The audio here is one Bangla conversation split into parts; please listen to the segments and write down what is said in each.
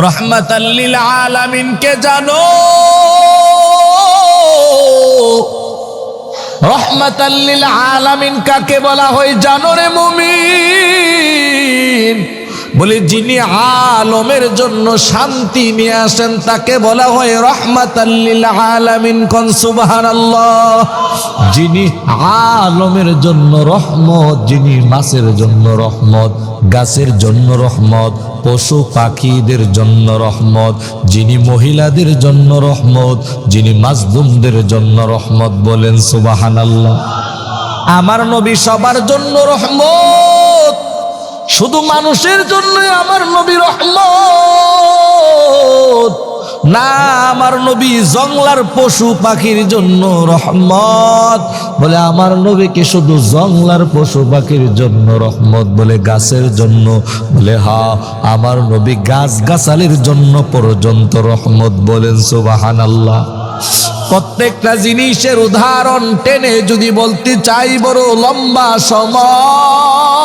রহমাতাল লিল আলামিনকে জানো। রহমাতাল লিল আলামিন কাকে বলা হয় জানো রে মুমিন? বলে যিনি আলমের জন্য শান্তি নিয়ে আসেন তাকে বলা হয় রহমাতাল লিল আলামিন। কোন সুবহানাল্লাহ। যিনি আলমের জন্য রহমত, যিনি মাছের জন্য রহমত, গাছের জন্য রহমত, পশু পাখিদের জন্য রহমত, যিনি মহিলাদের জন্য রহমত, যিনি মাজলুমদের জন্য রহমত। বলেন সুবহানাল্লাহ। আমার নবী সবার জন্য রহমত, শুধু মানুষের জন্য আমার নবী রহমত না, আমার নবী জংলার পশু পাখির জন্য রহমত। বলে আমার নবীকে শুধু জংলার পশু পাখির জন্য রহমত, বলে গাছের জন্য? বলে হ্যাঁ, আমার নবী গাছ গাছালির জন্য পর্যন্ত রহমত। বলেন সুবহানাল্লাহ। প্রত্যেকটা জিনিসের উদাহরণ টেনে যদি বলতে চাই বড় লম্বা সময়,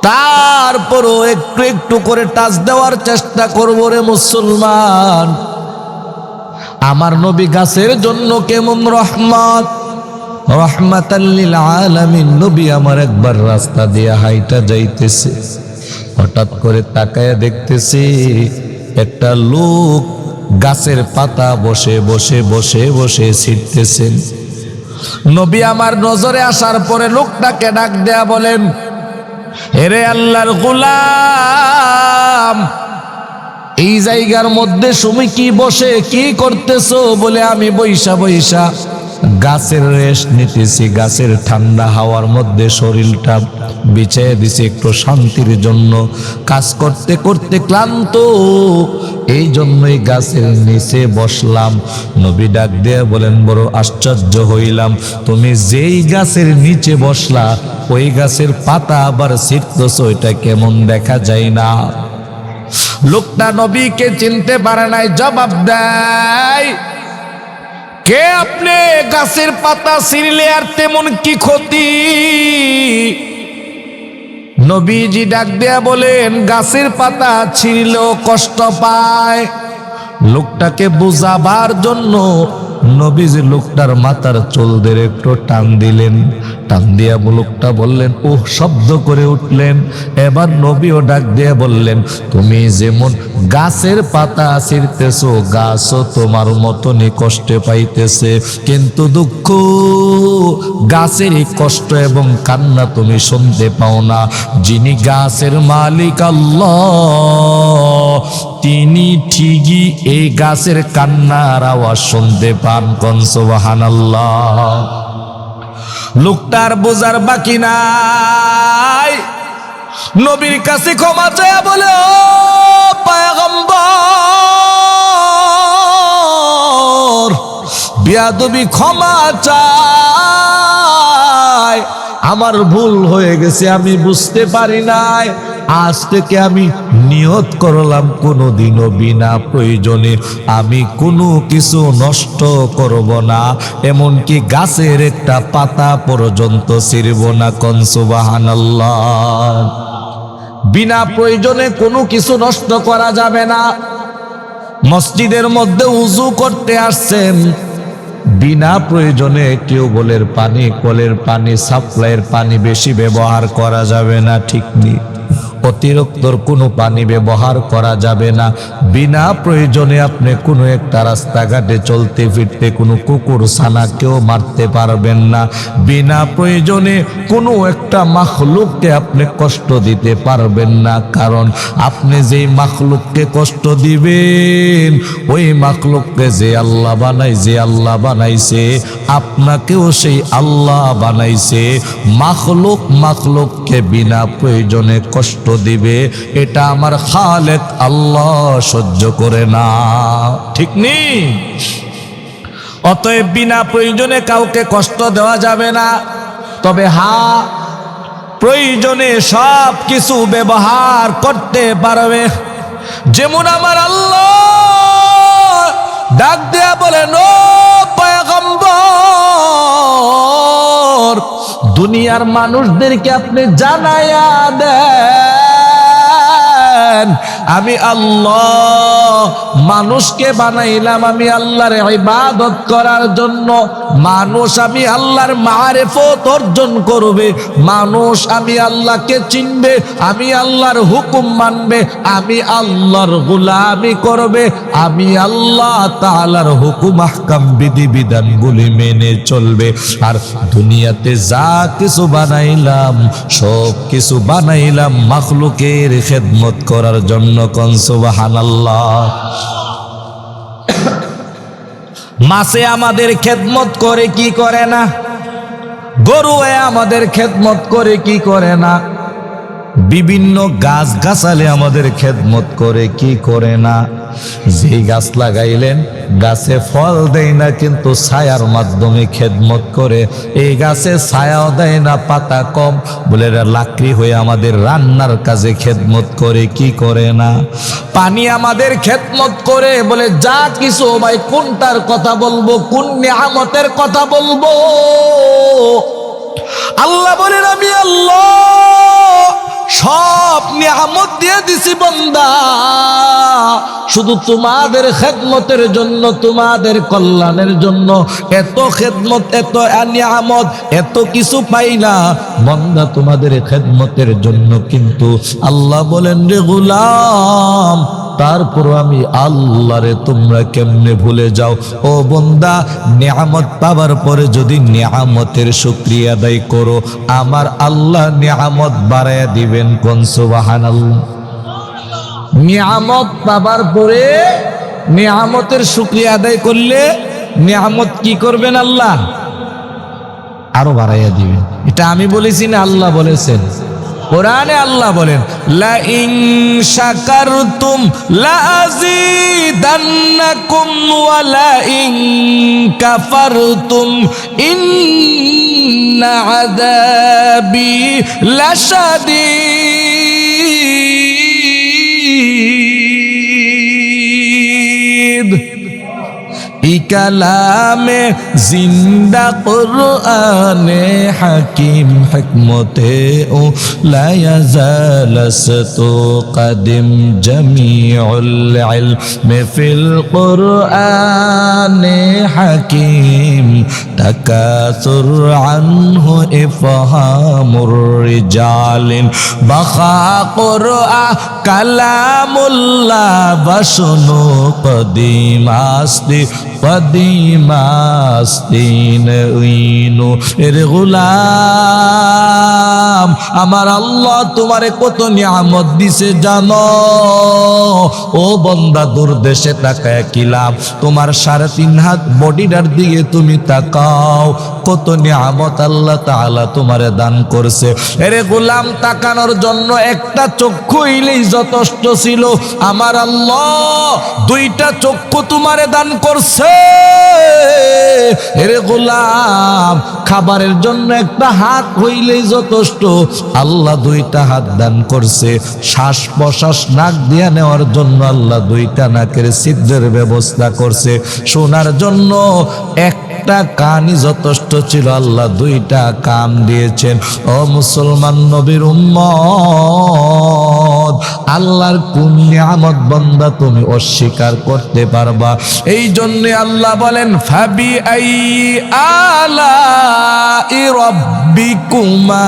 তারপরও একটু একটু করে টাচ দেওয়ার চেষ্টা করব রে মুসলমান। আমার নবী গাছের জন্য কেমন রহমত, রহমাতাল লিল আলামিন। নবী আমার একবার রাস্তা দিয়ে হাইটা যাইতেছে, হঠাৎ করে তাকায় দেখতেছে একটা লোক গাছের পাতা বসে বসে বসে বসে ছিঁড়তেছেন। নবী আমার নজরে আসার পরে লোকটাকে ডাক দেয়া বলেন, এরে আল্লাহর গোলাম, এই জায়গার মধ্যে তুমি কি বসে কি করতেছো? বলে আমি বৈশা বৈশা গাছের রেস্ট নিতেছি, গাছের ঠান্ডা হাওয়ার মধ্যে শরীরটা বিছিয়ে দিছি একটু শান্তির জন্য। কাজ করতে করতে ক্লান্ত, এই জন্যই গাছের নিচে বসলাম। নবী ডাক দিয়ে বলেন, বড় আশ্চর্য হইলাম, তুমি যেই গাছের নিচে বসলা ওই গাছের পাতা আবার ছিঁড়তেছো, এটা কেমন দেখা যায় না? লোকটা নবীকে চিনতে পারে নাই, জবাব দেয়, কে আপনি? গাছের পাতা ছিঁড়লে আর তেমন কি ক্ষতি? নবীজি ডাক দেয়া বলেন, গাছের পাতা ছিঁড়লেও কষ্ট পায়। লোকটাকে বুঝাবার জন্য নবীজি লোকটার মাথার চুল ধরে একটু টান দিলেন। টান দিয়া লোকটা বললেন, ওহ শব্দ করে উঠলেন। এবার নবীও ডাক দিয়ে বললেন, তুমি যেমন গাছের পাতা ছিঁড়তেছো, গাছও তোমার মতনই কষ্টে পাইতেছে, কিন্তু দুঃখ গাছেরই কষ্ট এবং কান্না তুমি শুনতে পাও না। যিনি গাছের মালিক আল্লাহ, তিনি ঠিকই এই গাছের কান্নার আওয়াজ শুনতে পান। কোন সুবহানাল্লাহ। লোকটার বোঝার বাকি নাই, নবীর কাছে ক্ষমা চায় বলে, ও পয়গম্বর, বেয়াদবি ক্ষমা চায়, আমার ভুল হয়ে গেছে, আমি বুঝতে পারি নাই। আজ থেকে আমি নিয়ত করলাম কোনোদিনও বিনা প্রয়োজনে আমি কোনো কিছু নষ্ট করব না, এমনকি গাছের একটা পাতা পর্যন্ত ছিঁড়ব না। কোন সুবহানাল্লাহ। বিনা প্রয়োজনে কোনো কিছু নষ্ট করা যাবে না। মসজিদের মধ্যে উযু করতে আসছেন, বিনা প্রয়োজনে টিউবওয়েলের পানি, কলের পানি, সাপ্লাইয়ের পানি বেশি ব্যবহার করা যাবে না, ঠিক নেই? অতিরিক্ত কোনো পানি ব্যবহার করা যাবে না। বিনা প্রয়োজনে আপনি কোনো একটা রাস্তাঘাটে চলতে ফিরতে কোনো কুকুর ছানাকেও মারতে পারবেন না। বিনা প্রয়োজনে কোনো একটা মাখলুককে আপনি কষ্ট দিতে পারবেন না, কারণ আপনি যেই মাখলুককে কষ্ট দিবেন ওই মাখলুককে যে আল্লাহ বানাই, যে আল্লাহ বানাইছে আপনাকেও সেই আল্লাহ বানাইছে। মাখলুককে বিনা প্রয়োজনে কষ্ট দিবে, এটা আমার খালেক আল্লাহ সহ্য করে না, ঠিক নেই? অতএব বিনা প্রয়োজনে কাউকে কষ্ট দেওয়া যাবে না। তবে হ্যাঁ, প্রয়োজনে সব কিছু ব্যবহার করতে পারবে। যেমন আমার আল্লাহ ডাক দেয়া বলেন, ও পয়গম্বর, দুনিয়ার মানুষদেরকে আপনি জানায়া দেন বলেন আমি আল্লাহ মানুষকে বানাইলাম আমি আল্লাহর ইবাদত করার জন্য। মানুষ আমি আল্লাহর মারিফত অর্জন করবে, মানুষ আমি আল্লাহকে চিনবে, আমি আল্লাহর হুকুম মানবে, আমি আল্লাহর গোলামি করবে, আমি আল্লাহ তাআলার হুকুম আহকাম বিধি বিধানগুলি মেনে চলবে। আর দুনিয়াতে যা কিছু বানাইলাম সব কিছু বানাইলাম মাখলুকের খেদমত করার জন্য। কোন সুবহানাল্লাহ। মাছে আমাদের খেদমত করে কি করে না? গরুয়ে আমাদের খেদমত করে কি করে না? বিভিন্ন গাছ গাছালে আমাদের খেদমত করে কি করে না? যেই গাছ লাগাইলেন গাছে ফল দেয় না কিন্তু ছায়ার মাধ্যমে খেদমত করে। এই গাছে ছায়াও দেয় না, পাতা কম বলে লাকড়ি হয়ে আমাদের রান্নার কাজে খেদমত করে কি করে না? পানি আমাদের খেদমত করে বলে যা কিছু। ভাই কোনটার কথা বলবো, কোন নিয়ামতের কথা বলবো? আল্লাহ বলেন আমি আল্লাহ সব নিয়ামত দিয়ে দিছি বান্দা, শুধু তোমাদের খেদমতের জন্য, তোমাদের কল্যাণের জন্য। এত খেদমত, এত নিয়ামত, এত কিছু পাই না বান্দা তোমাদের খেদমতের জন্য। কিন্তু আল্লাহ বলেন রে গোলাম, তারপর আমি আল্লাহরে তোমরা কেমনে ভুলে যাও? ও বান্দা, নিয়ামত পাবার পরে যদি নিয়ামতের শুকরিয়া আদায় করো, আমার আল্লাহ নিয়ামত বাড়ায়া দিবেন। কোন সুবহানাল্লাহ। নিয়ামত পাবার পরে নিয়ামতের শুকরিয়া আদায় করলে নিয়ামত কি করবেন? আল্লাহ আরো বাড়াইয়া দিবেন। এটা আমি বলেছি না, আল্লাহ বলেছেন। কোরআনে আল্লাহ বলেন লা ইন শাকারতুম লা আযীদান্নাকুম ওয়া লা ইন কাফারতুম ইন্না আযাবি লাশাদীদ। ই কালামে জিন্দা কুরআনে হাকিম হিকমতে ও লা ইয়াজালাসতু কদিম জামিউল ইলমি ফিল কুরআনে হাকিম তাকাসুর আনহু ইফহামুর রিজালিন বাখা কুরআ কালামুল্লাহ বাসনু কদিম আসতি কদিমাস্তিন উইনু। এর গোলাম আমার আল্লাহ তোমারে কত নিয়ামত দিছে জানো? ও বান্দা দূর দেশে তাকায় কি লাভ? তোমার 3.5 হাত বডিটার দিকে তুমি তাকাও, কত নিয়ামত আল্লাহ তাআলা তোমারে দান করছে। এরে গোলাম তাকানোর জন্য একটা চক্ষু হইলেই যথেষ্ট ছিল। আমার আল্লাহ 2টা চক্ষু তোমারে দান করছে। এরে গোলাম খাবারের জন্য একটা হাত হইলেই যথেষ্ট। আল্লাহ 2টা হাত দান করছে। শ্বাস প্রশ্বাস নাক দিয়া নেওয়ার জন্য আল্লাহ 2টা নাকের ছিদ্রের ব্যবস্থা করছে। শোনার জন্য একটা কানই যথেষ্ট ছিল, আল্লাহ 2টা কান দিয়েছেন। ও মুসলমান নবীর উম্মত, আল্লাহর কোন নিয়ামত বান্দা তুমি অস্বীকার করতে পারবা? এই জন্য আল্লাহ বলেন ফাবি আই আলাই রাব্বিকুমা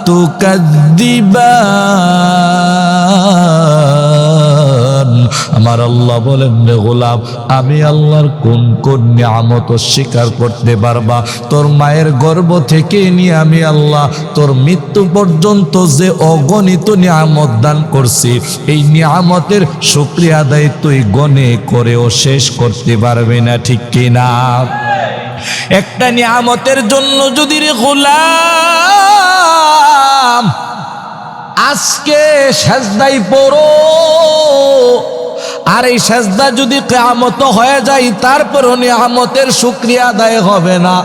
তুকাদ্দিবান। আমার আল্লাহ বলেন রে গোলাম, আমি আল্লাহর কোন কোন নিয়ামত অস্বীকার করতে পারবা? তোর মায়ের গর্ভ থেকে নিয়ে আমি আল্লাহ তোর মৃত্যু পর্যন্ত যে অগণিত নিয়ামত দান করছি, এই নিয়ামতের শুকরিয়া আদায় তুই গনে করেও শেষ করতে পারবি না, ঠিক কিনা? একটা নিয়ামতের জন্য যদি রে গোলাম আজকে সেজদায় পড়ো, আর এই সেজদা যদি কিয়ামত হয়ে যায় তারপরও নিয়ামতের শুকরিয়া আদায় হবে না।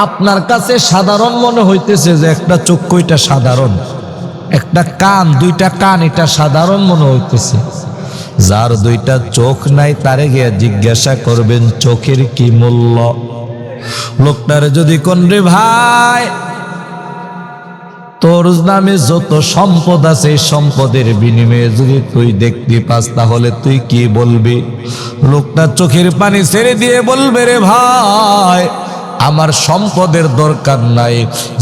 আপনার কাছে সাধারণ মনে হইতেছে যে একটা চক্ষু এটা সাধারণ, একটা কান 2টা কান এটা সাধারণ মনে হইতেছে। যার 2টা চোখ নাই তারে গিয়ে জিজ্ঞাসা করবেন চোখের কি মূল্য। লোকটারে যদি কোন রে ভাই তোর নামে যত সম্পদ আছে এই সম্পদের বিনিময়ে যদি তুই দেখতে পাস তাহলে তুই কি বলবি? লোকটা চোখের পানি ছেড়ে দিয়ে বলবে, রে ভাই আমার সম্পদের দরকার নাই,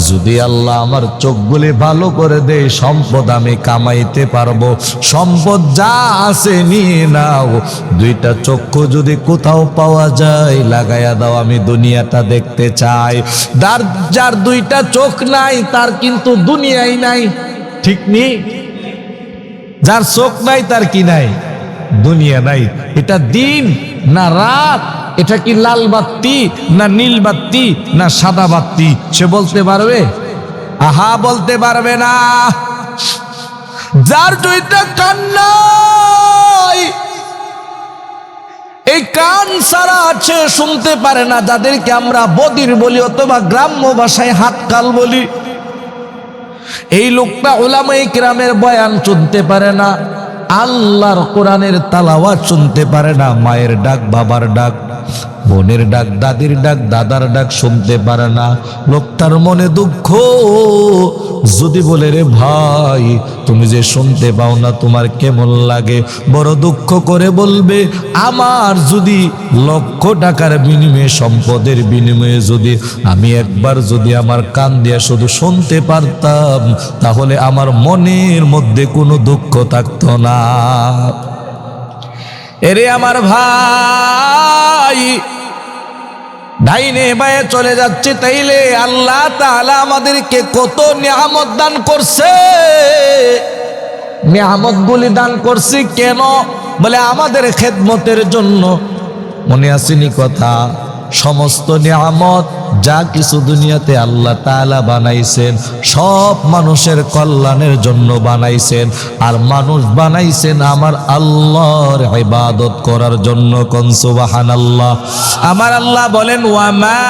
যদি আল্লাহ আমার চোখগুলি ভালো করে দেয় সম্পদ আমি কামাইতে পারবো। সম্পদ যা আছে নিয়ে নাও, দুইটা চক্ষু যদি কোথাও পাওয়া যায় লাগাইয়া দাও, আমি দুনিয়াটা দেখতে চাই। যার দুইটা চোখ নাই তার কিন্তু দুনিয়াই নাই, ঠিক নি? যার চোখ নাই তার কি নাই? দুনিয়া নাই। এটা দিন না রাত, এটা কি লাল বাতি না নীল বাতি না সাদা বাতি, সে বলতে পারবে? আহা, বলতে পারবে না। যার দুইটা কান নাই, এই কান ছাড়া আছে শুনতে পারে না, যাদেরকে আমরা বদির বলি অথবা গ্রাম্য ভাষায় হাতকাল বলি, এই লোকটা উলামায়ে কিরামের বয়ান শুনতে পারে না, আল্লাহর কোরআনের তালাওয়াত শুনতে পারে না, মায়ের ডাক, বাবার ডাক, বোনের ডাক, দাদির ডাক, দাদার ডাক শুনতে পারে না। লোকটার মনে দুঃখ, যদি বলে, রে ভাই তুমি যে শুনতে পাও না তোমার কেমন লাগে? বড় দুঃখ করে বলবে, আমার যদি লক্ষ টাকার বিনিময়ে, সম্পদের বিনিময়ে যদি আমি একবার যদি আমার কান দিয়া শুধু শুনতে পারতাম তাহলে আমার মনের মধ্যে কোনো দুঃখ থাকতো না। এরে আমার ভাই, ডাইনে বায়ে চলে যাচ্ছে, তাইলে আল্লাহ তাআলা আমাদেরকে কত নিয়ামত দান করছে। নিয়ামতগুলি দান করছি কেন? বলে আমাদের খেদমতের জন্য। মনে আসেনি কথা? সমস্ত নিয়ামত যা কিছু দুনিয়াতে আল্লাহ তাআলা বানাইছেন সব মানুষের কল্যাণের জন্য বানাইছেন, আর মানুষ বানাইছেন আমার আল্লাহর ইবাদত করার জন্য। কোন সুবহানাল্লাহ। আমার আল্লাহ বলেন, ওয়ামা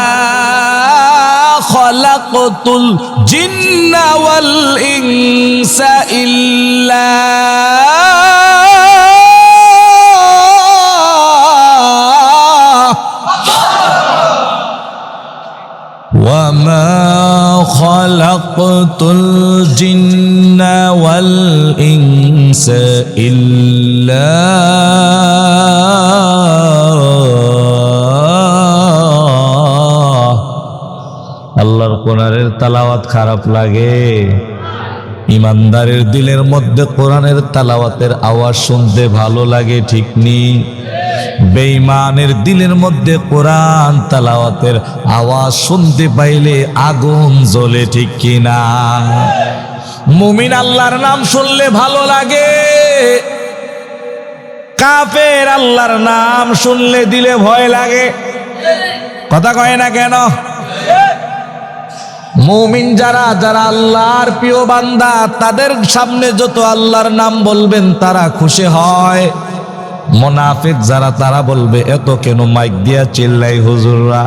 খালাকতুল জিন্না ওয়াল ইনসা ইল্লা وَمَا خَلَقْتُ الْجِنَّ وَالْإِنسَ إِلَّا আল্লাহর কোরআনের তালাওয়াত খারাপ লাগে? ইমানদারের দিলের মধ্যে কোরআনের তালাওয়াতের আওয়াজ শুনতে ভালো লাগে, ঠিক নি? বেঈমানের দিলের মধ্যে কোরআন তালাওয়াতের আওয়াজ শুনতে পাইলে আগুন জ্বলে, ঠিক কিনা? মুমিন আল্লাহর নাম শুনলে ভালো লাগে, কাফের আল্লাহর নাম শুনলে দিলে ভয় লাগে। কথা কয় না কেন? মুমিন যারা যারা আল্লাহর প্রিয় বান্দা, তাদের সামনে যত আল্লাহর নাম বলবেন তারা খুশি হয়। মুনাফিক যারা, তারা বলবে এত কেন মাইক দিয়া চিল্লাই হুজুররা?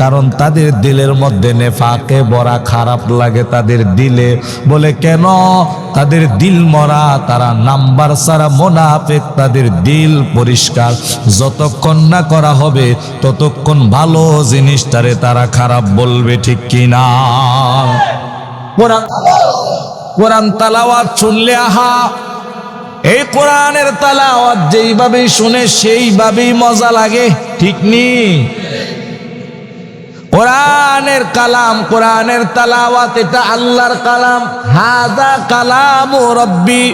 কারণ তাদের দিলের মধ্যে নেফাকে ভরা, খারাপ লাগে তাদের দিলে। বলে কেন? তাদের দিল মরা, তারা নাম্বার ছাড়া মুনাফিক, তাদের দিল পরিষ্কার। যতক্ষণ না করা হবে ততক্ষণ ভালো জিনিসটারে তারা খারাপ বলবে, ঠিক কিনা? কোরআন তালাওয়াত শুনলে আহা, এই কোরআনের তালাওয়াত যেইভাবে শুনে সেইভাবেই মজা লাগে, ঠিক নি? কোরআনের কালাম, কোরআনের তালাওয়াত এটা আল্লাহর কালাম। হাযা কালামু রাব্বি,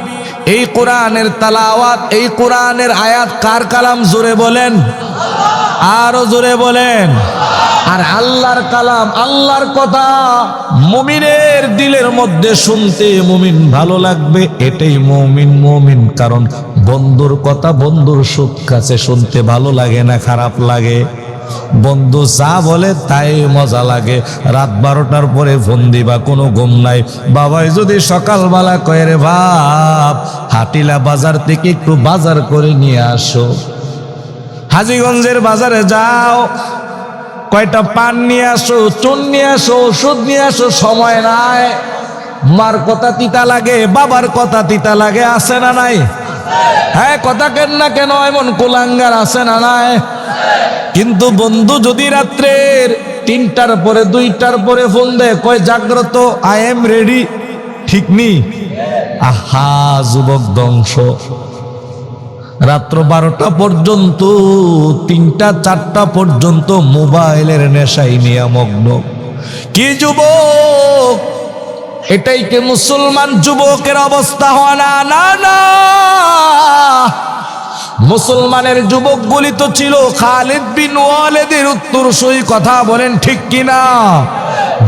এই কোরআনের তালাওয়াত, এই কোরআনের আয়াত কার কালাম? জোরে বলেন, আরো জোরে বলেন। আর আল্লাহর কালাম, আল্লাহর কথা মুমিনের দিলের মধ্যে শুনতে মুমিন ভালো লাগবে, এটাই মুমিন। মুমিন কারণ বন্ধুর কথা বন্ধুর সুখ কাছে শুনতে ভালো লাগে না, খারাপ লাগে? বন্ধু যা বলে তাই মজা লাগে। রাত 12টার পরে ফোন দিবা, কোনো ঘুম নাই। বাবাই যদি সকালবেলা কয়ে, রে বাপ হাটিলা বাজার থেকে একটু বাজার করে নিয়ে আসো, হাজীগঞ্জের বাজারে যাও, কয়টা পান নিয়ে আসো, চুন নিয়ে আসো, ওষুধ নিয়ে আসো, সময় নাই। মার কথা তিতা লাগে, বাবার কথা তিতা লাগে, আছে না নাই? হ্যাঁ, কথা কেন না কেন এমন কুলাঙ্গার আছে না নাই? কিন্তু বন্ধু যদি রাত্রের 3টার পরে 2টার পরে ফোন দেয়, কয় জাগ্রত, আই এম রেডি, ঠিক নি? আহা, যুবক ধ্বংস। রাত্র 12টা পর্যন্ত, 3টা 4টা পর্যন্ত মোবাইলের নেশায় নিয়ে মগ্ন। কি যুবক, এটাই কি মুসলমান যুবকের অবস্থা হয় না? না না, মুসলমানের যুবকগুলি তো ছিল খালিদ বিন ওয়ালিদের উত্তরসূরি। কথা বলেন ঠিক কিনা?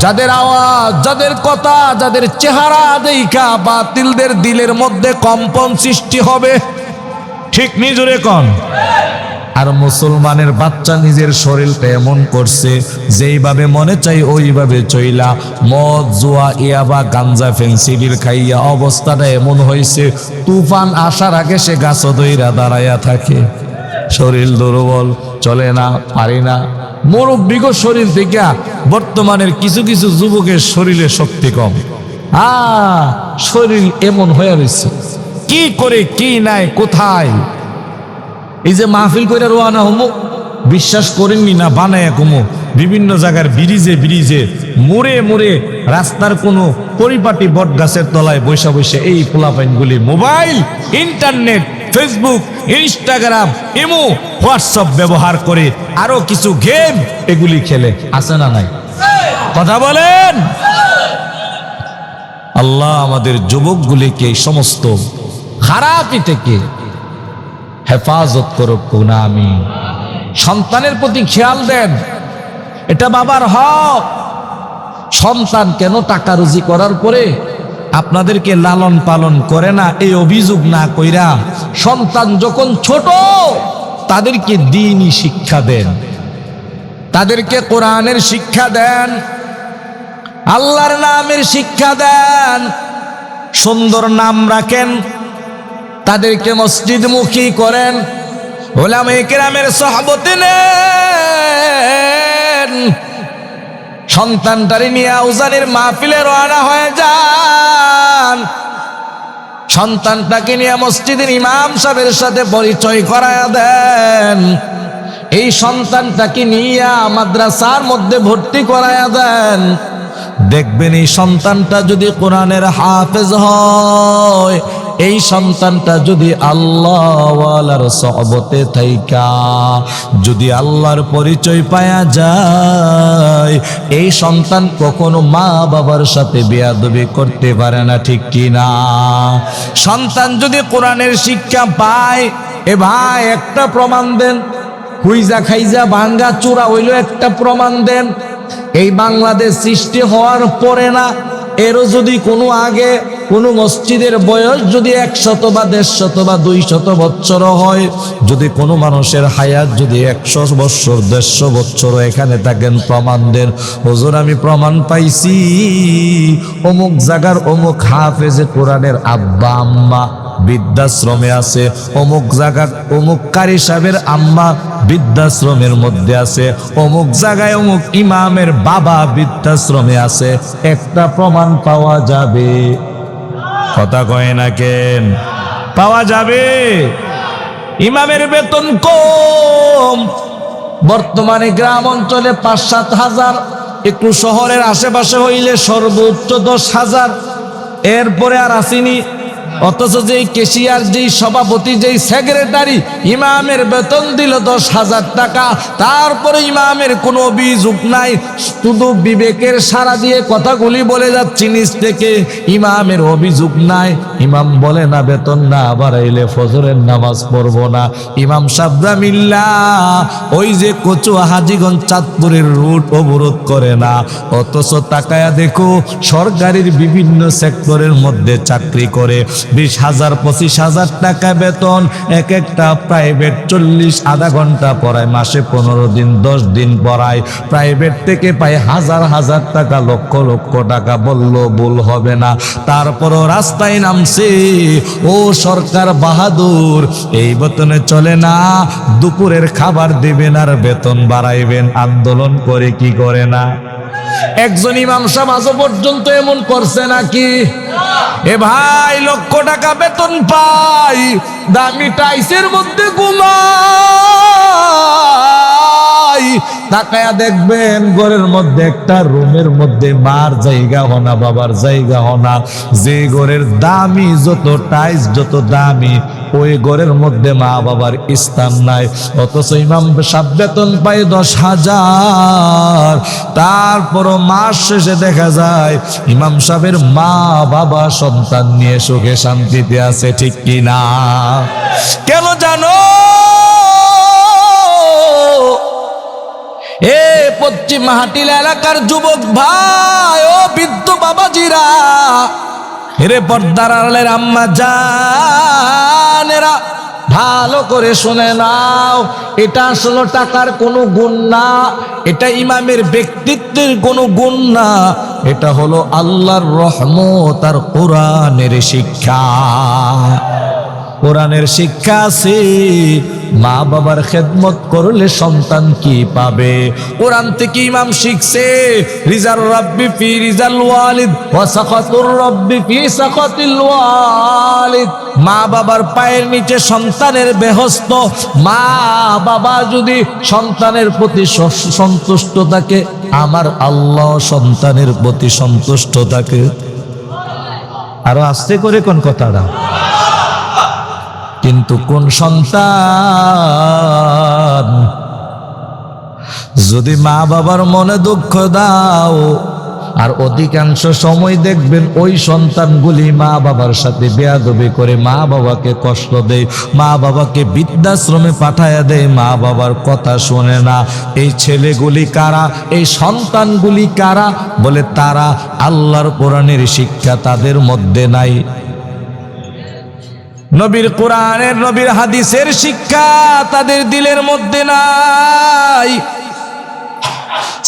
যাদের আওয়াজ, যাদের কথা, যাদের চেহারা দেখা বাতিলদের দিলের মধ্যে কম্পন সৃষ্টি হবে। ঠিক নি? জোরে কন। আর মুসলমানের বাচ্চা নিজের শরীরটা এমন করছে, যেইভাবে মনে চাই ওইভাবে চইলা মদ, জুয়া, ইয়াবা, গাঞ্জা, ফেন্সিডিল খাইয়া অবস্থাটা এমন হয়েছে, তুফান আসার আগে সে গাছ দইরা দাঁড়াইয়া থাকে। শরীর দুর্বল, চলে না, পারি না। মুরব্বিগো শরীর থেকে বর্তমানের কিছু কিছু যুবকের শরীরে শক্তি কম। শরীর এমন হয়ে রয়েছে, কি করে কি নাই কোথায়। এই যে মাহফিল করে রোয়ানা হমো, বিশ্বাস করেননি না, বানায় কমো বিভিন্ন জায়গার ব্রিজে ব্রিজে মোড়ে মোড়ে রাস্তার কোনো পরিপাটি বট গাছের তলায় বৈশা বৈশা এই পোলাপাইনগুলি mobile, internet, Facebook, Instagram, Imo, WhatsApp ব্যবহার করে আরো কিছু গেম এগুলি খেলে। আছে না নাই? কথা বলেন। আল্লাহ আমাদের যুবকগুলিকে এই সমস্ত খারাপি থেকে হেফাজত করুক না। আমি সন্তানের প্রতি খেয়াল দেন, এটা বাবার হক। সন্তান কেন টাকা রুজি করার পরে আপনাদেরকে লালন পালন করে না, এই অভিযোগ না কইরা সন্তান যখন ছোট তাদেরকে দ্বীনি শিক্ষা দেন, তাদেরকে কোরআনের শিক্ষা দেন, আল্লাহর নামের শিক্ষা দেন, সুন্দর নাম রাখেন, তাদেরকে মসজিদমুখী করেন, উলামায়ে কেরামের সোহবতে নেন। সন্তানটারে নিয়ে আউজানের মাহফিলে রওনা হয়ে যান। সন্তানটাকে নিয়ে মসজিদের ইমাম সাহেবের সাথে পরিচয় করায়া দেন। এই সন্তানটাকে নিয়ে মাদ্রাসার মধ্যে ভর্তি করায়া দেন। দেখবেন এই সন্তানটা যদি কোরআনের হাফেজ হয়, এই সন্তানটা যদি আল্লাহওয়ালার সহবতে থাইকা যদি আল্লাহর পরিচয় পায়া যায়, এই সন্তান কখনো মা বাবার সাথে বেয়াদবি করতে পারে না। ঠিক কি না? সন্তান যদি কোরআনের শিক্ষা পায়, এ ভাই একটা প্রমাণ দেন, হুইজা খাইজা ভাঙ্গা চূড়া হইল একটা প্রমাণ দেন। এই বাংলাদেশ সৃষ্টি হওয়ার পরে না, এরও যদি কোনো আগে কোনো মসজিদের বয়স যদি 100 বা 150 বা 200 বছর হয়, যদি কোনো মানুষের হায়াত যদি 100 বছর 150 বছর এখানে থাকেন, প্রমাণ দেন। হুজুর আমি প্রমাণ পাইছি, অমুক জায়গার অমুক হাফেজে কোরআনের আব্বা আম্মা বৃদ্ধাশ্রমে আছে, অমুক জায়গার অমুক কারি সাহেবের আম্মা বৃদ্ধাশ্রমের মধ্যে আছে, অমুক জায়গায় অমুক ইমামের বাবা বৃদ্ধাশ্রমে আছে। একটা প্রমাণ পাওয়া যাবে? কথা কয় না কেন? পাওয়া যাবে। ইমামের বেতন কম, বর্তমানে গ্রাম অঞ্চলে 5-7 হাজার, একটু শহরের আশেপাশে হইলে সর্বোচ্চ 10,000, এরপরে আর আসেনি। অথচ যেই কেশিয়ার, যেই সভাপতি, যেই সেক্রেটারি ইমামের বেতন দিল 10,000 টাকা, তারপরে ইমামের কোনো অভিযোগ নাই, শুধু বিবেকের সাড়া দিয়ে কথাগুলি বলে যাচ্ছি নিজ থেকে, ইমামের অভিযোগ নাই। ইমাম বলে না বেতন না বাড়াইলে ফজরের নামাজ পড়বো না। ইমাম সাহেবরা মিল্লা ওই যে কচু হাজীগঞ্জ চাঁদপুরের রুট অবরোধ করে না। অথচ তাকায়া দেখো সরকারের বিভিন্ন সেক্টরের মধ্যে চাকরি করে, 20,000 25,000 টাকা বেতন। এক একটা প্রাইভেট 40 আধা ঘন্টা পড়ায়, মাসে 15 দিন 10 দিন পড়ায়। প্রাইভেট থেকে পায় হাজার হাজার টাকা, লক্ষ লক্ষ টাকা, বললো ভুল হবে না। তারপরও রাস্তায় নামছে। ও সরকার বাহাদুর, এই বেতনে চলে না, দুপুরের খাবার দিবেন আর বেতন বাড়াইবেন। আন্দোলন করে কি করে না? একজন ইমাম সাহেব আজ পর্যন্ত এমন করছে নাকি? এ ভাই লক্ষ টাকা বেতন পাই, দামি টাইসের মধ্যে ঘুমাই, তাকায়া দেখবেন ঘরের মধ্যে একটা রুমের মধ্যে মার জায়গা হনা বাবার জায়গা হনা, যে ঘরের দামি যত টাইলস যত দামি ওই ঘরের মধ্যে মা বাবার স্থান নাই। অথচ ইমাম সাহেব বেতন পায় 10,000, তারপরও মাস শেষে দেখা যায় ইমাম সাহেবের মা বাবা সন্তান নিয়ে সুখে শান্তিতে আছে, ঠিক কিনা? কেন জানো? এ পশ্চিম হাটিল এলাকার যুবক ভাই ও বৃদ্ধ বাবাজিরা, হেরে পর্দার আড়ালের আম্মা জানেরা, ভালো করে শুনে নাও। এটা আসলে টাকার কোনো গুণ না, এটা ইমামের ব্যক্তিত্বের কোনো গুণ না, এটা হলো আল্লাহর রহমত আর কোরআনের শিক্ষা। কোরআনের শিক্ষা আছে, মা বাবার খেদমত করলে সন্তান কি পাবে। কোরআন থেকে ইমাম শিখছে, রিজাল রাব্বি ফি রিজাল ওয়ালিদ ওয়া সাখাতুর রাব্বি ফি সাখাতিল ওয়ালিদ। মা বাবার পায়ের নিচে সন্তানের বেহস্ত। মা বাবা যদি সন্তানের প্রতি সন্তুষ্ট থাকে, আমার আল্লাহ সন্তানের প্রতি সন্তুষ্ট থাকে। আরো আস্তে করে কোন কথাটা। কিন্তু কোন সন্তান যদি মা বাবার মনে দুঃখ দাও, আর অধিকাংশ সময় দেখবেন ওই সন্তানগুলি মা বাবার সাথে বেয়াদবি করে, মা বাবাকে কষ্ট দেয়, মা বাবাকে বৃদ্ধাশ্রমে পাঠায়া দেয়, মা বাবার কথা শোনে না। এই ছেলেগুলি কারা? এই সন্তানগুলি কারা? বলে তারা আল্লাহর কোরআনের শিক্ষা তাদের মধ্যে নাই, নবীর কোরআনের নবীর হাদিসের শিক্ষা তাদের দিলের মধ্যে নাই,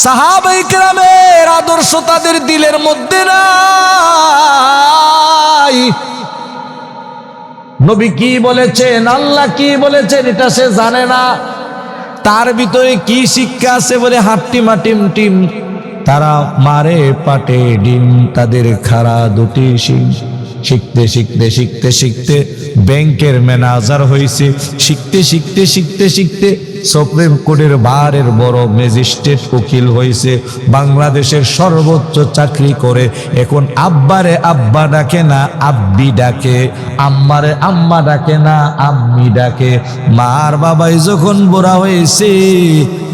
সাহাবায়ে কেরামের আদর্শ তাদের দিলের মধ্যে নাই। নবী কি বলেছেন, আল্লাহ কি বলেছেন এটা সে জানে না। তার ভিতরে কি শিক্ষা আছে বলে হাট্টিমা টিম টিম তারা মারে পাটে ডিম, তাদের খাড়া দুটি শিং। শিখতে শিখতে শিখতে শিখতে ব্যাংকের ম্যানেজার হয়েছে, শিখতে শিখতে শিখতে শিখতে সুপ্রিম কোর্টের বারের বড় ম্যাজিস্ট্রেট উকিল হয়েছে, বাংলাদেশের সর্বোচ্চ চাকরি করে। এখন আব্বারে আব্বা ডাকে না আব্বি ডাকে, আম্মারে আম্মা ডাকে না আম্মি ডাকে। মার বাবাই যখন বুড়া হয়েছে,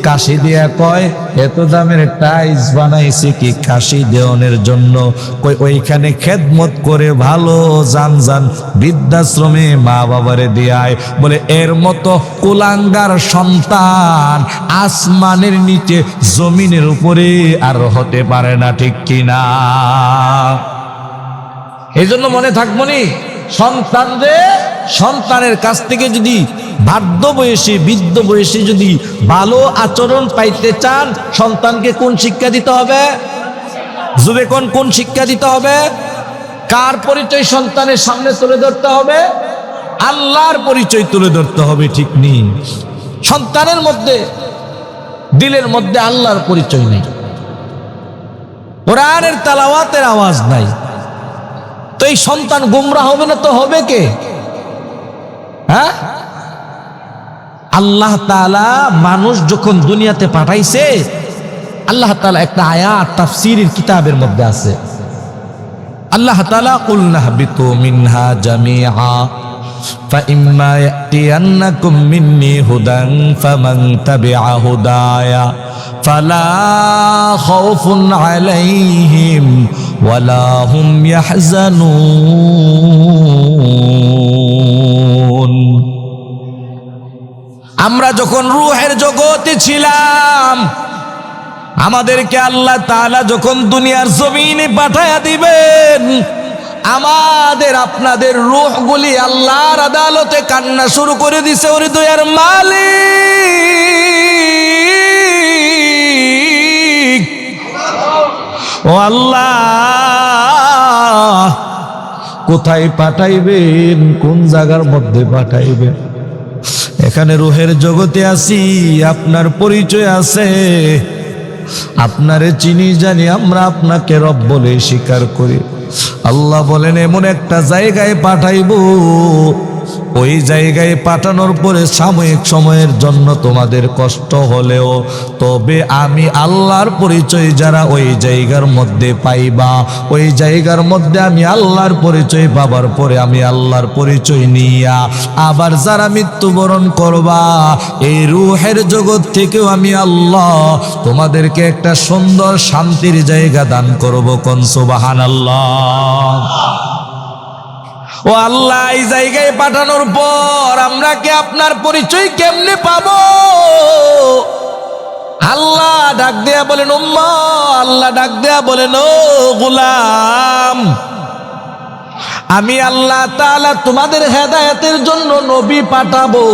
কাশি দিয়া কয় এত দামের টাইলস বানাইছে কি কাশি দেওয়ানোর জন্য? কই ওইখানে খেদমত করে ভালো জান জান বৃদ্ধাশ্রমে মা বাবারে দিয়ায়। বলে এর মতো কুলাঙ্গার সন্তান আসমানের নিচে জমিনের উপরে আর হতে পারে না, ঠিক কিনা? এই জন্য মনে থাকবনি, সন্তানের কাছ থেকে যদি বার্ধ বয়সে বৃদ্ধ বয়সে যদি ভালো আচরণ পাইতে চান, সন্তানকে কোন শিক্ষা দিতে হবে? যুবে কোন শিক্ষা দিতে হবে? কার পরিচয় সন্তানের সামনে তুলে ধরতে হবে? আল্লাহর পরিচয় তুলে ধরতে হবে, ঠিক নেই? সন্তানের মধ্যে দিলের মধ্যে আল্লাহর পরিচয় নেই, কোরআনের তেলাওয়াতের আওয়াজ নাই, তো এই সন্তান গুমরা হবে না তো হবে কে? হ্যাঁ, আল্লাহ তাআলা মানুষ যখন দুনিয়াতে পাঠাইছে, আল্লাহ তাআলা একটা আয়াত তাফসীরের কিতাবের মধ্যে আছে। আল্লাহ তাআলা কুলনা হাবিতু মিনহা জামিআ ফাইম্মা ইয়াতিয়ান্নাকুম মিন্নি হুদান ফামান তাবিআ হুদায়া ফালা খাউফুন আলাইহিম ওয়ালা হুম ইয়াহজানুন। আমরা যখন রূহের জগতে ছিলাম, আমাদেরকে আল্লাহ তাআলা যখন দুনিয়ার জমিনে পাঠায়া দিবেন, আমাদের আপনাদের রূহগুলি আল্লাহর আদালতে কান্না শুরু করে দিছে, ওরে দয়ার মালিক ও আল্লাহ, কোথায় পাঠাইবেন, কোন জায়গার মধ্যে পাঠাইবেন? এখানে রূহের জগতে আছি, আপনার পরিচয় আছে, আপনারে চিনি জানি, আমরা আপনাকে রব বলে স্বীকার করি। আল্লাহ বলেন এমন একটা জায়গায় পাঠাইব, ওই জায়গায় পাঠানোর পরে সাময়িক সময়ের জন্য তোমাদের কষ্ট হলেও তবে আমি আল্লাহর পরিচয় যারা ওই জায়গার মধ্যে পাইবা, ওই জায়গার মধ্যে আমি আল্লাহর পরিচয় পাবার পরে আমি আল্লাহর পরিচয় নিয়া আবার যারা মৃত্যুবরণ করবা এই রূহের জগৎ থেকেও আমি আল্লাহ তোমাদেরকে একটা সুন্দর শান্তির জায়গা দান করব। কোন সুবহানাল্লাহ। ও আল্লাহ, এই জায়গায় পাঠানোর পর আমরা কি আপনার পরিচয় কেমনে পাবো? আল্লাহ ডাক দেয়া বলেন উম্মাহ, আল্লাহ ডাক দেয়া বলেন ও গোলাম, আমি আল্লাহ তাআলা তোমাদের হেদায়েতের জন্য নবী পাঠাবো,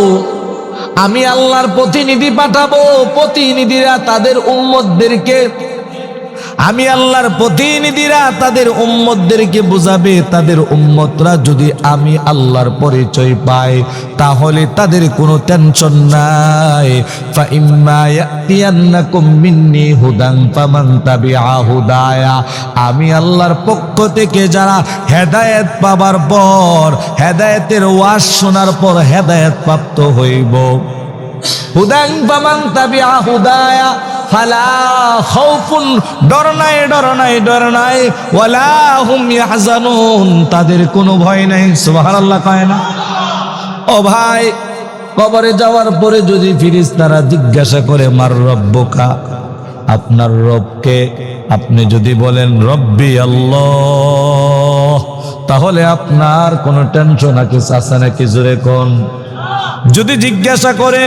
আমি আল্লাহর প্রতিনিধি পাঠাবো। প্রতিনিধিরা তাদের উম্মতদেরকে, আমি আল্লাহর প্রতিনিধিরা তাদের উম্মতদেরকে বুঝাবে। তাদের উম্মতরা যদি আমি আল্লাহর পরিচয় পায় তাহলে তাদের কোনো টেনশন নাই। ফাইম্মা ইয়াতিয়ান্নাকুম মিন্নি হুদান ফামান তাবিআ হুদায়া, আমি আল্লাহর পক্ষ থেকে যারা হেদায়েত পাবার পর, হেদায়েতের ওয়াজ শোনার পর হেদায়েত প্রাপ্ত হইব, হুদান ফামান তাবিআ হুদায়া ফালা খাউফুন, ডর নাই, ডর নাই, ডর নাই, ওয়ালা হুম ইয়াহজানুন, তাদের কোনো ভয় নাই। সুবহানাল্লাহ কয় না? ও ভাই, কবরে যাওয়ার পরে যদি ফেরেশতারা জিজ্ঞাসা করে মার রব্বুকা, আপনার রবকে, আপনি যদি বলেন রব্বি আল্লাহ, তাহলে আপনার কোনো টেনশন আছে নাকি? জোরে কোন। যদি জিজ্ঞাসা করে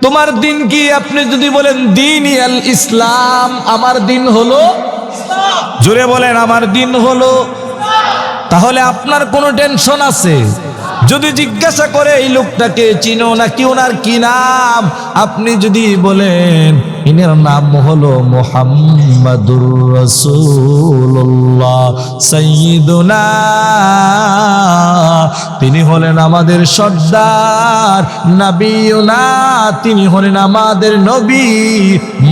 তোমার দিন কি, আপনি যদি বলেন দীনি আল ইসলাম, আমার দিন হলো, জোরে বলেন আমার দিন হলো, তাহলে আপনার কোনো টেনশন আছে? যদি জিজ্ঞাসা করে এই লোকটাকে চিনো নাকি, ওনার কি নাম, আপনি যদি বলেন ইনার নাম হলো মুহাম্মাদুর রাসূলুল্লাহ সাইয়্যিদুনা, তিনি হলেন আমাদের সর্দার, নবিয়ুনা, তিনি হলেন আমাদের নবী,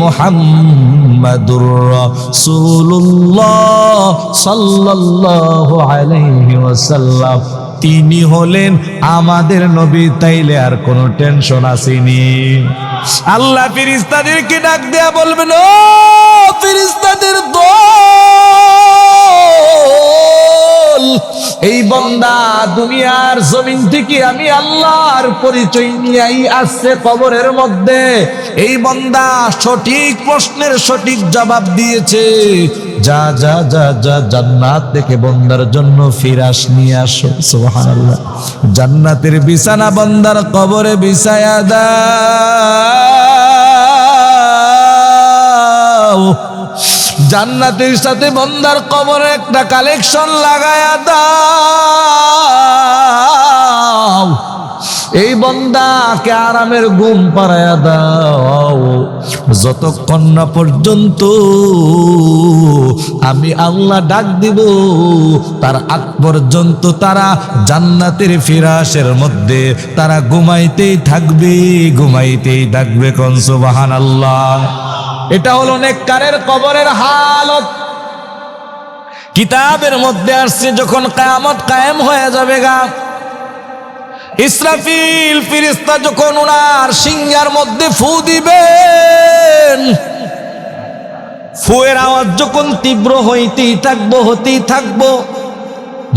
মুহাম্মাদুর রাসূলুল্লাহ সাল্লাল্লাহু আলাইহি ওয়াসাল্লাম, তিনি হলেন আমাদের নবী, তাইলে আর কোনো টেনশন আসেনি। আল্লাহ ফেরেশতাদেরকে ডাক দেয়া বলবেন ও ফেরেশতাদের দল, এই বান্দা দুনিয়ার জমিন থেকে আমি আল্লাহর পরিচয় নিয়েই আসছে কবরের মধ্যে, এই বান্দা সঠিক প্রশ্নের সঠিক জবাব দিয়েছে, যা যা যা যা জান্নাত থেকে বান্দার জন্য ফিরাস নিয়ে আসো। সুবহানাল্লাহ। জান্নাতের বিছানা বান্দার কবরে বিছায়া দাও, জান্নাতের সাথে বান্দার কবরে একটা কালেকশন লাগায়া দাও, এই বান্দাকে আরামের ঘুম পাড়ায়া দাও, যতক্ষণ না পর্যন্ত আমি আল্লাহ ডাক দিব তার আগ পর্যন্ত তারা জান্নাতের ফিরাসের মধ্যে তারা ঘুমাইতেই থাকবে, ঘুমাইতেই থাকবে। কোন সুবহানাল্লাহ। এটা হলো নেককারের কবরের হালত। কিতাবের মধ্যে আসছে যখন কিয়ামত কায়েম হয়ে যাবে গা, ইসরাফিল ফেরেশতা যখন ওনার সিংহার মধ্যে ফু দিবেন, ফুয়ের আওয়াজ যখন তীব্র হইতেই থাকবো, হতেই থাকবো,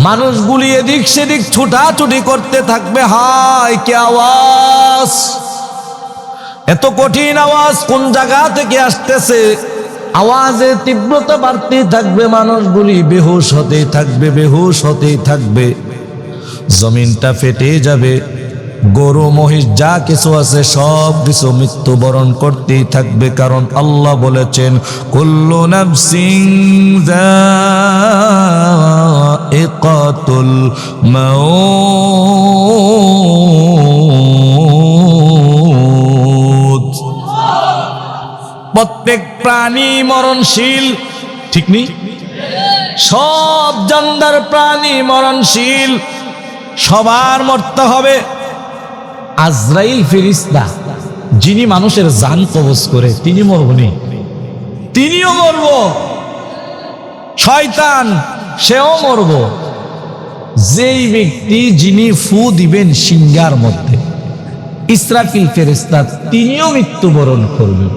মানুষগুলি এদিক সেদিক ছুটাছুটি করতে থাকবে। হায় কি আওয়াজ, এত কঠিন আওয়াজ কোন জায়গা থেকে আসতেছে? আওয়াজের তীব্রতা বাড়তেই থাকবে, মানুষগুলি বেহুশ হতেই থাকবে, বেহুশ হতেই থাকবে, জমিনটা ফেটে যাবে, গরু মহিষ যা কিছু আছে সব কিছু মৃত্যুবরণ করতেই থাকবে। কারণ আল্লাহ বলেছেন কুল্লু নাফসিন যায়িকাতুল মাউত, প্রত্যেক প্রাণী মরণশীল, ঠিক নেই? সব জানদার প্রাণী মরণশীল, সবার মরতে হবে। আজরাইল ফেরেশতা যিনি মানুষের জান কবজ করে তিনি মরবনি, তিনিও মরব, শয়তান সেও মরব। যেই ব্যক্তি যিনি ফু দিবেন সিংহার মধ্যে, ইসরাফিল ফেরেশতা তিনিও মৃত্যুবরণ করবেন,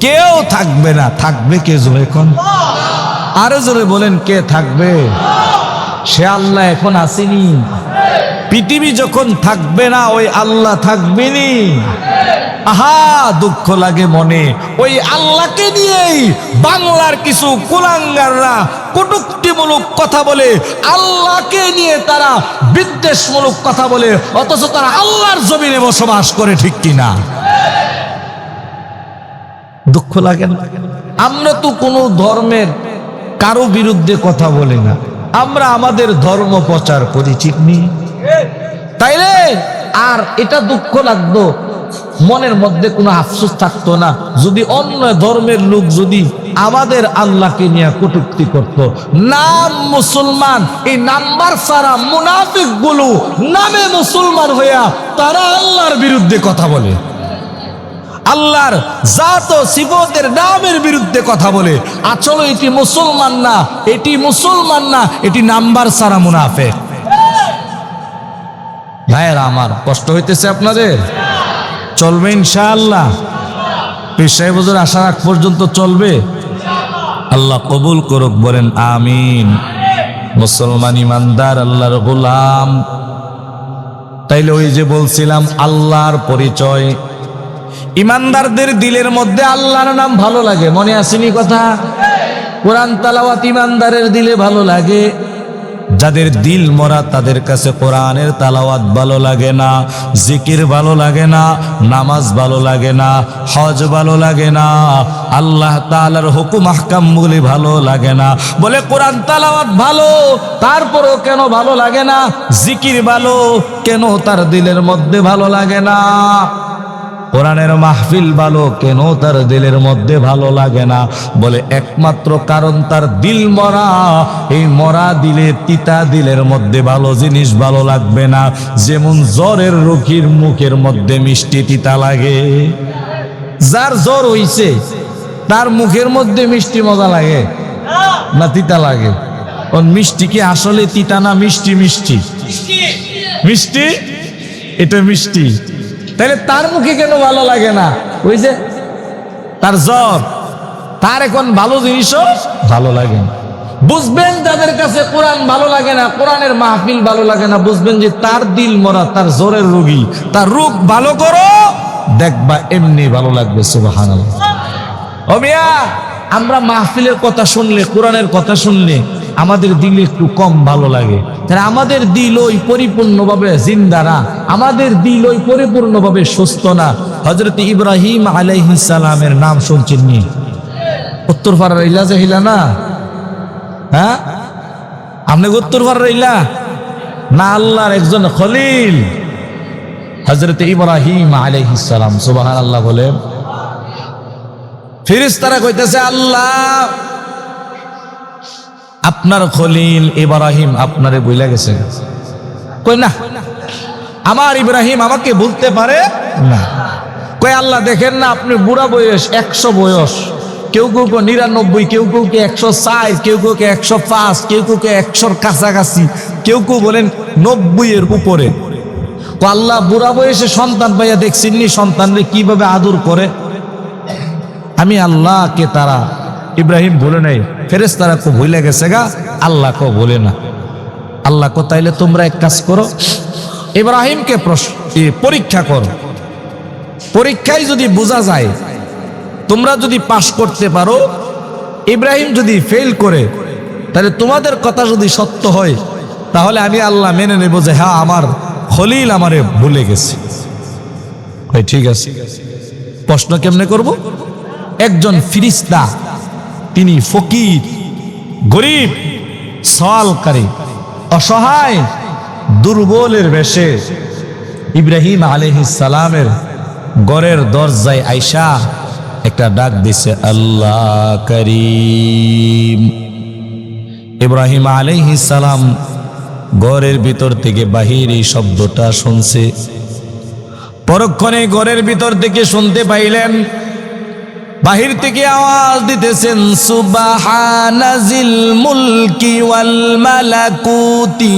কেউ থাকবে না। থাকবে কে জোরে এখন? আরো জোরে বলেন, কে থাকবে? সে আল্লাহ এখন আসেনি। পৃথিবী যখন থাকবে না, ওই আল্লাহ থাকবেনি। আহা, দুঃখ লাগে মনে। ওই আল্লাহকে নিয়েই বাংলার কিছু কুলাঙ্গাররা কটূক্তিমূলক কথা বলে, আল্লাহকে নিয়ে তারা বিদ্বেষমূলক কথা বলে, অথচ তারা আল্লাহর জমিনে বসবাস করে, ঠিক কিনা? দুঃখ লাগে না? আমরা তো কোনো ধর্মের কারো বিরুদ্ধে কথা বলি না, আমরা আমাদের ধর্ম প্রচার করি, ঠিক নেই? তাইলে আর এটা দুঃখ লাগতো, মনের মধ্যে কোনো আফসোস থাকতো না যদি অন্য ধর্মের লোক যদি আমাদের আল্লাহকে নিয়ে কটূক্তি করত। নাম মুসলমান, এই নাম্বার সারা মুনাফিক গুলো নামে মুসলমান হইয়া তারা আল্লাহর বিরুদ্ধে কথা বলে, আল্লাহর জাত ও সিফতের নামের বিরুদ্ধে কথা বলে। আসলে এটি মুসলমান না, এটি মুসলমান না, এটি নাম্বার সারা মুনাফিক। ভাইয়েরা আমার, কষ্ট হইতেছে আপনাদের? চলবে ইনশাআল্লাহ? পীর সাহেব হুজুর আসার আগ পর্যন্ত চলবে? আল্লাহ কবুল করুক, বলেন আমিন। মুসলমান ইমানদার আল্লাহর গোলাম। তাইলে ওই যে বলছিলাম আল্লাহর পরিচয়, ইমানদারদের দিলের মধ্যে আল্লাহর নাম ভালো লাগে, মনে আসেনি কথা? কোরআন তেলাওয়াত ইমানদারের দিলে ভালো লাগে। যাদের দিল মরা তাদের কাছে কোরআনের তেলাওয়াত ভালো লাগে না, জিকির ভালো লাগে না, নামাজ ভালো লাগে না, হজ ভালো লাগে না, আল্লাহ তাআলার হুকুম আহকামগুলি ভালো লাগে না। বলে কোরআন তেলাওয়াত ভালো, তারপরও কেন ভালো লাগে না? জিকির ভালো, কেন তার দিলের মধ্যে ভালো লাগে না? কোরআনের মাহফিল ভালো, কেন তার দিলের মধ্যে ভালো লাগে না? বলে একমাত্র কারণ তার দিল মরা। এই মরা দিলে, তিতা দিলের মধ্যে ভালো জিনিস ভালো লাগবে না। যেমন জ্বরের রোগীর মুখের মধ্যে মিষ্টি তিতা লাগে। যার জ্বর হইছে তার মুখের মধ্যে মিষ্টি মজা লাগে না তিতা লাগে? মিষ্টি কি আসলে তিতা না মিষ্টি? মিষ্টি মিষ্টি, এটা মিষ্টি। তাহলে তার মুখে কেন ভালো লাগে না? ওই যে তার জ্বর, তার এখন ভালো জিনিসও ভালো লাগে না। বুঝবেন যাদের কাছে কোরআন ভালো লাগে না, কোরআনের মাহফিল ভালো লাগে না, বুঝবেন যে তার দিল মরা, তার জ্বরের রোগী। তার রোগ ভালো করো, দেখবা এমনি ভালো লাগবে। সুবহানাল্লাহ। ও মিয়া, আমরা মাহফিলের কথা শুনলে, কোরআনের কথা শুনলে আমাদের দিলে একটু কম ভালো লাগে। তাহলে আমাদের দিল ওই পরিপূর্ণভাবে জিন্দা না, আমাদের দিল ওই পরিপূর্ণভাবে সুস্থ না। হযরত ইব্রাহিম আলাইহিস সালামের নাম শুনছেন নি? উত্তর পাড়ার ইলা জাহিলা না? হ্যাঁ, আপনি উত্তর পাড়ার ইলা না? আল্লাহর একজন খলিল হযরত ইব্রাহিম আলাইহিস সালাম। সুবহানাল্লাহ বলে। ফেরেশতারা কইতেছে, আল্লাহ আপনার খলিল ইব্রাহিম আপনারে বইলা গেছে। কই না, আমার ইব্রাহিম আমাকে বলতে পারে না। কই আল্লাহ দেখেন না, আপনি বুড়া বয়স, 100 বয়স, কেউ কেউ 99, কেউ কেউ 104, কেউ কেউ 105, কেউ কেউ 100-র কাছাকাছি, কেউ কেউ বলেন 90-এর উপরে। তো আল্লাহ বুড়া বয়সে সন্তান পাইয়া দেখছেন নি সন্তানরে কিভাবে আদর করে? আমি আল্লাহকে তারা ইব্রাহিম বলে নাই, ফেরেশতারা কো ভুলে গেছে গা, আল্লাহ কো বলে না। আল্লাহ কো তাইলে তোমরা এক কাজ করো, ইব্রাহিমকে পরীক্ষা করো। পরীক্ষায় যদি বোঝা যায়, তোমরা যদি পাশ করতে পারো, ইব্রাহিম যদি ফেল করে, তাহলে তোমাদের কথা যদি সত্য হয়, তাহলে আমি আল্লাহ মেনে নেব যে হ্যাঁ আমার খলিল আমারে ভুলে গেছে। ঠিক আছে, প্রশ্ন কেমনে করব? একজন ফিরিস্তা, তিনি ফকির, গরিব, সওয়ালকারী, অসহায়, দুর্বলের বেশে ইব্রাহিম আলাইহিস সালামের ঘরের দরজায় আইসা একটা ডাক দিছে, আল্লাহ করিম। ইব্রাহিম আলাইহিস সালাম ঘরের ভিতর থেকে বাহির এই শব্দটা শুনছে। পরক্ষণে ঘরের ভিতর থেকে শুনতে পাইলেন, বাহির থেকে আওয়াজ দিতেছেন সুবহানাজিল মুলকি ওয়াল মালাকুতি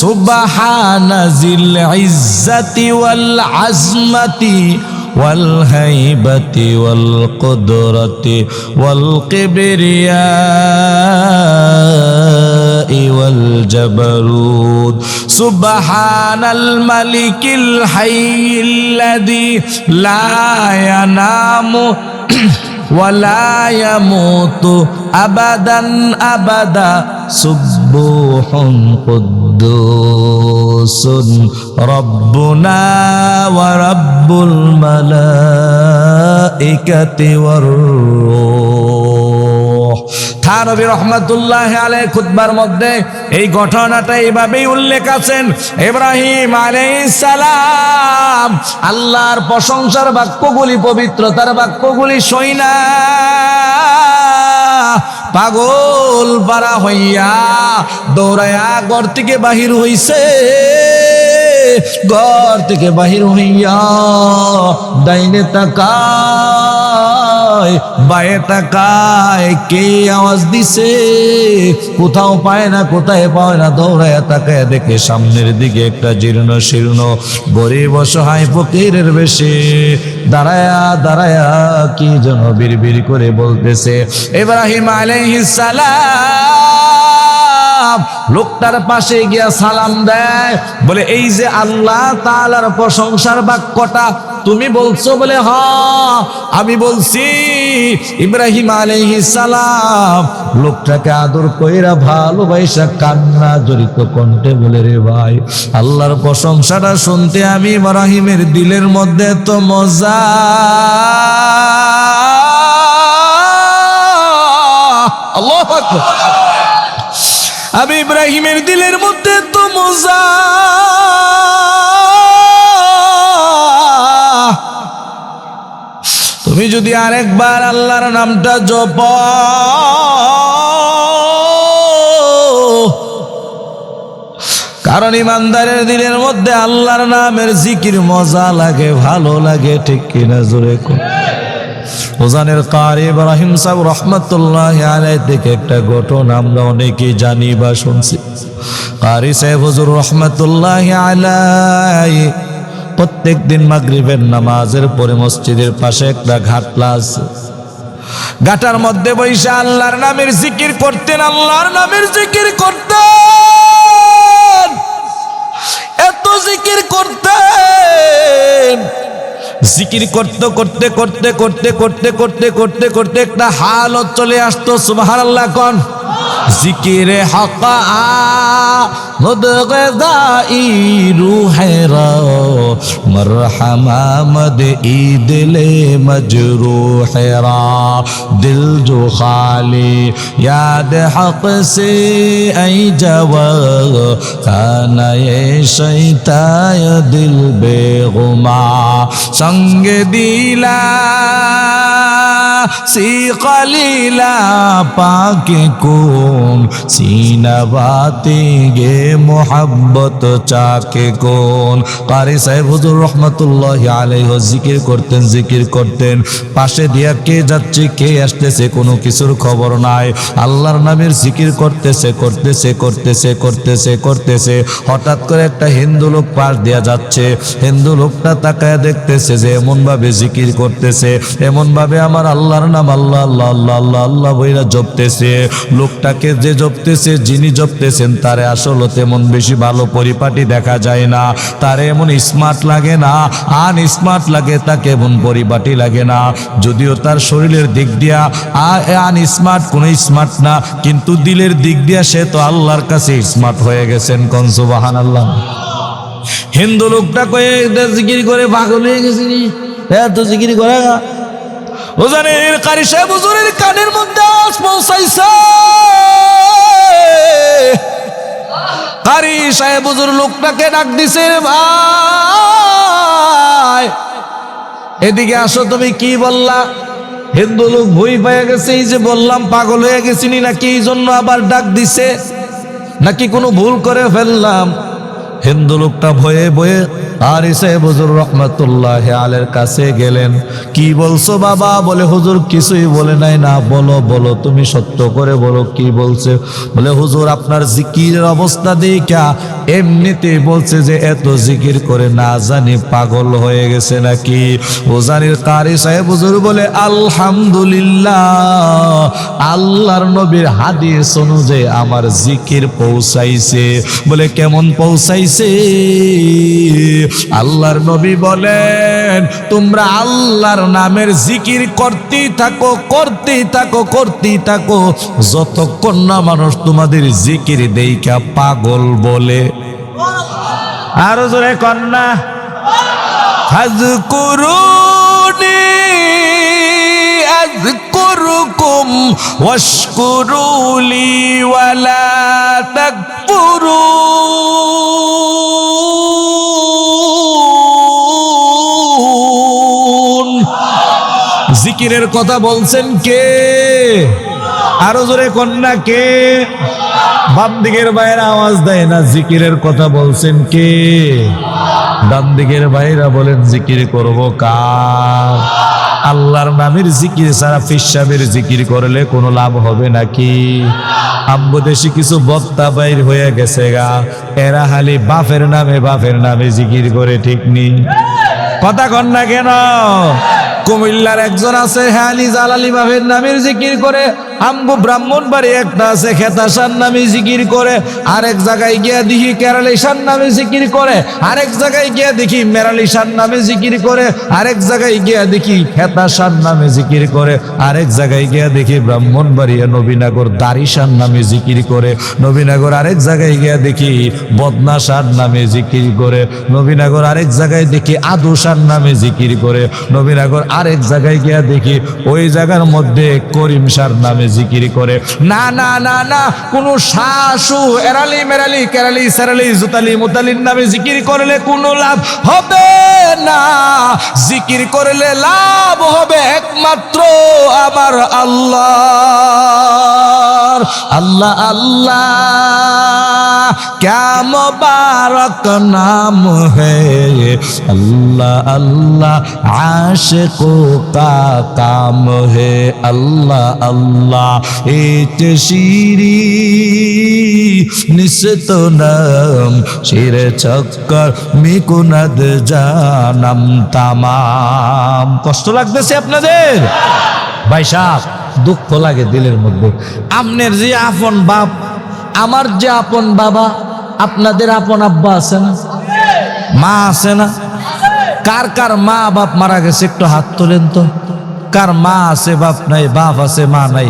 সুবহানাজিল ইজ্জাতি ওয়াল আজমাতি ওয়াল হাইবাতি ওয়াল কুদরাতি ওয়াল কিবরিয়া ওয়াল জাবারুত সুবহানাল মালিকিল হাইয়্যিল্লাযী লা ইয়ানামু ওয়ালা ইয়ামুতু আবাদান আবাদা সুবহুন কুদ্দুসুন রব্বুনা ওয়া রাব্বুল মালাইকাতি ওয়ার রূহ। থানবী রহমাতুল্লাহি আলাইহি খুতবার মধ্যে এই ঘটনাটা এইভাবেই উল্লেখ আছেন। ইব্রাহিম আলাইহিস সালাম আল্লাহর প্রশংসার বাক্যগুলি, পবিত্রতার বাক্যগুলি শুইনা পাগল পারা হইয়া দৌড়ায়া ঘর থেকে বাহির হইছে। ঘর থেকে বাহির হইয়া ডাইনে তাকায় বায়ে তাকায়, কে আওয়াজ দিছে কোথাও পায় না, কোথায় পায় না, দৌড়ায়া তাকায় দেখে সামনের দিকে একটা জীর্ণ শীর্ণ গরিব অসহায় ফকিরের বেশে দাঁড়ায়া দাঁড়ায়া কি যেন বিড়বিড় করে বলতেছে। ইব্রাহিম আলাইহিস সালাম লোকটার পাশে গিয়া সালাম দেয়, বলে এই যে আল্লাহ তাআলার প্রশংসার বাক্যটা তুমি বলছো? বলে হ্যাঁ আমি বলছি। ইব্রাহিম আলাইহিস সালাম লোকটাকে আদর কইরা ভালোবাসা কান্না জড়িত কণ্ঠে বলে, রে ভাই আল্লাহর প্রশংসাটা শুনতে আমি ইব্রাহিমের দিলের মধ্যে তো মজা। আল্লাহু আকবার। আমি ইব্রাহিমের দিলের মধ্যে তো মজা। তুমি যদি আরেকবার আল্লাহর নামটা জপ, কারণ ইমানদারের দিলের মধ্যে আল্লাহর নামের জিকির মজা লাগে, ভালো লাগে, ঠিক কিনা জোরে কর। ওজানের কারি ইব্রাহিম সাহেব রহমাতুল্লাহি আলাইহি থেকে একটা ঘটনা আমরা অনেকেই জানি বা শুনছি। কারি সাহেব হুজুর রহমাতুল্লাহি আলাইহি প্রত্যেক দিন মাগরিবের নামাজের পরে মসজিদের পাশে একটা ঘাটলা আছে, ঘাটার মধ্যে বসে আল্লাহর নামের জিকির করতেন, আল্লাহর নামের জিকির করতেন, এত জিকির করতেন। জিকির করতে করতে করতে করতে করতে করতে করতে করতে একটা হালত চলে আসতো। সুবহানাল্লাহ কোন জিকিরে হকা মুদগদাই রুহেরা মরহমা মদ ঈদলে মজরুহেরা দিল जो खाली याद हक से आई जवा खाना ये शैताय दिल बेगुमा संग दिला सी कलीला पाके कौन सीना बाते गे मोहब्बत चाके कौन। কারি সাহেব হুজুর রহমাতুল্লাহি আলাইহি জিকির করতেন, জিকির করতেন, পাশে দিয়া কে যাচ্ছে কে আসতেছে কোনো কিছুর খবর নাই। আল্লাহর নামের জিকির করতেছে করতেছে করতেছে করতেছে করতেছে, হঠাৎ করে একটা হিন্দু লোক পাশ দিয়া যাচ্ছে। হিন্দু লোকটা তাকায় দেখতেছে যে এমন ভাবে জিকির করতেছে, এমন ভাবে আমার আল্লাহর নাম আল্লাহ আল্লাহ আল্লাহ আল্লাহ আল্লাহ বইরা জপতেছে। লোকটাকে যে জপতেছে, যিনি জপতেছেন তারে আসলে তেমন বেশি ভালো পরিপাটি দেখা যায় না, তারে এমন স্মার্ট লাগে না, আন স্মার্ট লাগে, তাকে এমন পরিপাটি লাগে না। যদিও তার শরীরের দিক দিয়া আন স্মার্ট, কোনো স্মার্ট না, কিন্তু দিলের দিক দিয়া সে তো আল্লাহর কাছে স্মার্ট হয়ে গেছেন। কোন সুবহানাল্লাহ। হিন্দু লোকটা কয়ে জিকির করে পাগল হয়ে গেছে, এত জিকির করে। ওজানের কারি সাহেব হুজুরের কানের মধ্যে আওয়াজ পৌঁছাইছে। কারি সাহেব হুজুর লোকটাকে ডাক দিছে, ভাই এদিকে আসো, তুমি কি বললা? হিন্দু লোক ভয় পেয়ে গেছে, এই যে বললাম পাগল হয়ে গেছিনি নাকি, এই জন্য আবার ডাক দিছে, নাকি কোনো ভুল করে ফেললাম? হিন্দু লোকটা ভয়ে ভয়ে কারি সাহেব হুজুর রহমাতুল্লাহি আলাইহির কাছে গেলেন। কি বলছো বাবা? বলে হুজুর কিছুই বলে নাই। না বলো বলো, তুমি সত্য করে বলো কি বলছে। বলে হুজুর আপনার জিকিরের অবস্থা দেখা এমনিতে বলছে যে এত জিকির করে না জানি পাগল হয়ে গেছে নাকি। ওজানির কারি সাহেব হুজুর বলে আলহামদুলিল্লাহ, আল্লাহর নবীর হাদিস অনুযায়ী আমার জিকির পৌঁছাইছে। বলে কেমন পৌঁছাইছে? আল্লাহর নবী বলেন তোমরা আল্লাহর নামের জিকির করতেই থাকো, করতেই থাকো, করতেই থাকো, যতক্ষণ না মানুষ তোমাদের জিকির দেইখা পাগল বলে। আরো জোরে কন্যা ফাজকুরুনি আযকুরুকুম ওয়াশকুরুলি ওয়ালা তাকফুরুন। জিকিরের কথা বলছেন কে? আরো জোরে কন্যা কে? বাম দিকের বাইরে আওয়াজ দেয় না। জিকিরের কথা বলছেন কে? ডান দিকের বাইরা বলেন জিকির করব কার? আল্লাহর নামের জিকির ছাড়া ফিসাবের জিকির করলে কোনো লাভ হবে নাকি? আব্বু দেশে কিছু বক্তা বাইর হয়ে গেছে গা, এরা হালি বাপের নামে জিকির করে, ঠিক নেই? কথা কন না কেন? কুমিল্লার একজন আছে হালি জালালি বাপের নামের জিকির করে, আমগো ব্রাহ্মণবাড়ি একটা আছে খেতাসার নামে জিকির করে, আরেক জায়গায় গিয়া দেখি কেরালিসার নামে জিকির করে, আরেক জায়গায় গিয়া দেখি মেরালিসার নামে জিকির করে, আরেক জায়গায় গিয়া দেখি খেতাসার নামে জিকির করে, আরেক জায়গায় গিয়া দেখি ব্রাহ্মণবাড়িয়া নবীনগর দারিসার নামে জিকির করে, নবীনগর আরেক জায়গায় গিয়া দেখি বদনাসার নামে জিকির করে, নবীনগর আরেক জায়গায় দেখি আদুসার নামে জিকির করে, নবীনগর আরেক জায়গায় গিয়া দেখি ওই জায়গার মধ্যে করিমসার নামে জিকির করে। না না না না, কোন শাশু এরালি মেরালি কেরালি সেরালি জুতালি মুতালির নামে জিকির করলে কোনো লাভ হবে না। জিকির করলে লাভ হবে একমাত্র আমার আল্লাহ। আল্লাহ আল্লাহ ক্যা মুবারক নাম হে, আল্লাহ আল্লাহ আশিকো কা কাম হে, আল্লাহ আল্লাহ এতে শিরি নিশ্চিত নাম শিরে চক্কর মিকুনাদ জানাম তামাম। কষ্ট লাগতেছে আপনাদের? ভাই সাহেব দুঃখ লাগে দিলের মধ্যে। আপনার যে আপন বাপ, আমার যে আপন বাবা, আপনাদের আপন আব্বা আছে না? মা আছে না? কার কার মা বাপ মারা গেছে একটু হাত তোলেন তো। কার মা আছে বাপ নাই, বাপ আছে মা নাই?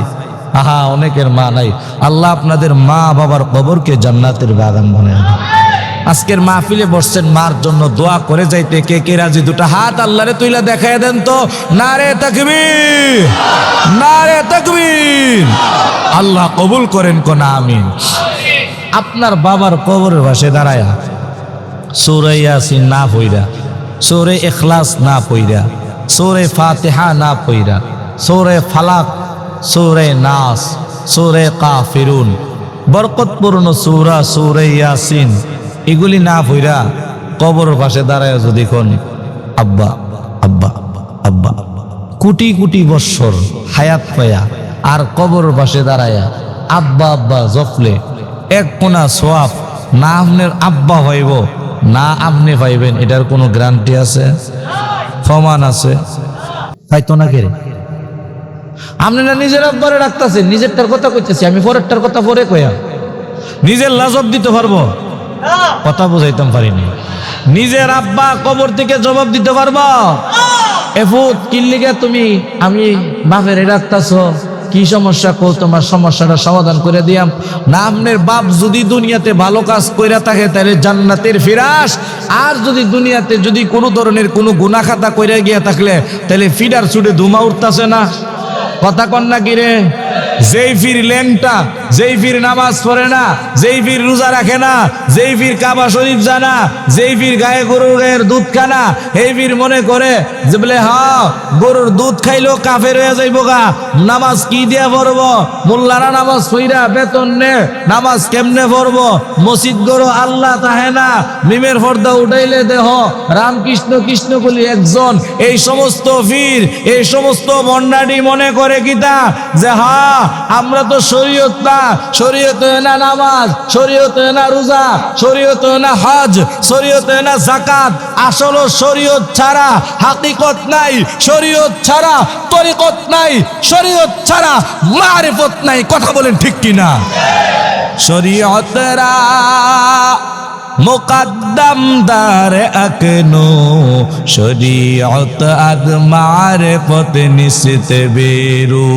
আহা, অনেকের মা নাই। আল্লাহ আপনাদের মা বাবার কবরকে জান্নাতের বাগান বানায়। আজকের মাহফিলে বসছেন, মার জন্য দোয়া করে যাইতে কে কে রাজি? দুটা হাত আল্লাহরে তুইলা দেখায় দেন তো। নারে তাকবীর, নারে তাকবীর। আল্লাহ কবুল করেন কোন আমিন। আপনার বাবার কবরের পাশে দাঁড়ায়া সূরা ইয়াসিন না পইরা, সূরা ইখলাস না পইরা, সূরা ফাতিহা না পইরা, সূরা ফালাক, সূরা নাস, সূরা কাফিরুন, বরকতপূর্ণ সূরা সূরা ইয়াসিন, এগুলি না পইরা কবরের পাশে দাঁড়ায় যদি কোন আব্বা আব্বা আব্বা, কোটি কোটি বৎসর হায়াত পায়া আর কবরের পাশে দাঁড়ায়া আব্বা আব্বা জফলে এক কোনা সোয়াব না আপনার আব্বা পাইব না আপনি পাইবেন, এটার কোনো গ্যারান্টি আছে? প্রমাণ আছে? তাইতো না কে? আপনারা নিজের আব্বারে রাখতেছেন, নিজেরটার কথা কইতেছি, আমি পরেরটার কথা পরে কইয়া। নিজের লাজব দিতে পারবো? কথা বুঝাইতাম পারিনি। নিজের আব্বা কবর থেকে জবাব দিতে পারবা? এফুত কিল্লিগে তুমি আমি বাপের রাখতাছ, কি সমস্যা কো, তোমার সমস্যাটা সমাধান করে দিয়াম না। আপনার বাপ যদি দুনিয়াতে ভালো কাজ কইরা থাকে তাহলে জান্নাতের ফিরাস, আর যদি দুনিয়াতে যদি কোনো ধরনের কোনো গুনাহ খাতা কইরা গিয়া থাকলে তাহলে ফিডার ছুটে ধুমা উঠতাছে না? কথা কন না কি রে? যেই ফির ল্যাংটা যেই পীর নামাজ পড়ে না, যেই পীর রোজা রাখে না, যেই পীর কাবা শরীফ জানা, যেই পীর গায়ে গরুর গায়ের দুধ খানা, এই পীর মনে করে যে বলে হ্যাঁ গরুর দুধ খাইলেও কাফের হয়ে যাইব গা, নামাজ কি দিয়া পড়ব, মোল্লারা নামাজ পইরা বেতন নে, নামাজ কেমনে পড়ব, মসজিদ গরু আল্লাহ তাহে না, মিমের পর্দা উঠাইলে দেহ রামকৃষ্ণ কৃষ্ণ বলি একজন। এই সমস্ত পীর, এই সমস্ত ভণ্ডারি মনে করে কিতা যে হ্যাঁ আমরা তো শরীয়ত না, শরীয়ত না নামাজ, শরীয়ত না রোজা, শরীয়ত না হজ, শরীয়ত না যাকাত। আসলে শরীয়ত ছাড়া হাকিকত নাই, শরীয়ত ছাড়া তরিকত নাই, শরীয়ত ছাড়া মারিফত নাই। কথা বলেন ঠিক কিনা? শরীয়তরা মুকদ্দম দার আকনো, শরীয়ত আদ মারিফত নিশতে বেরু।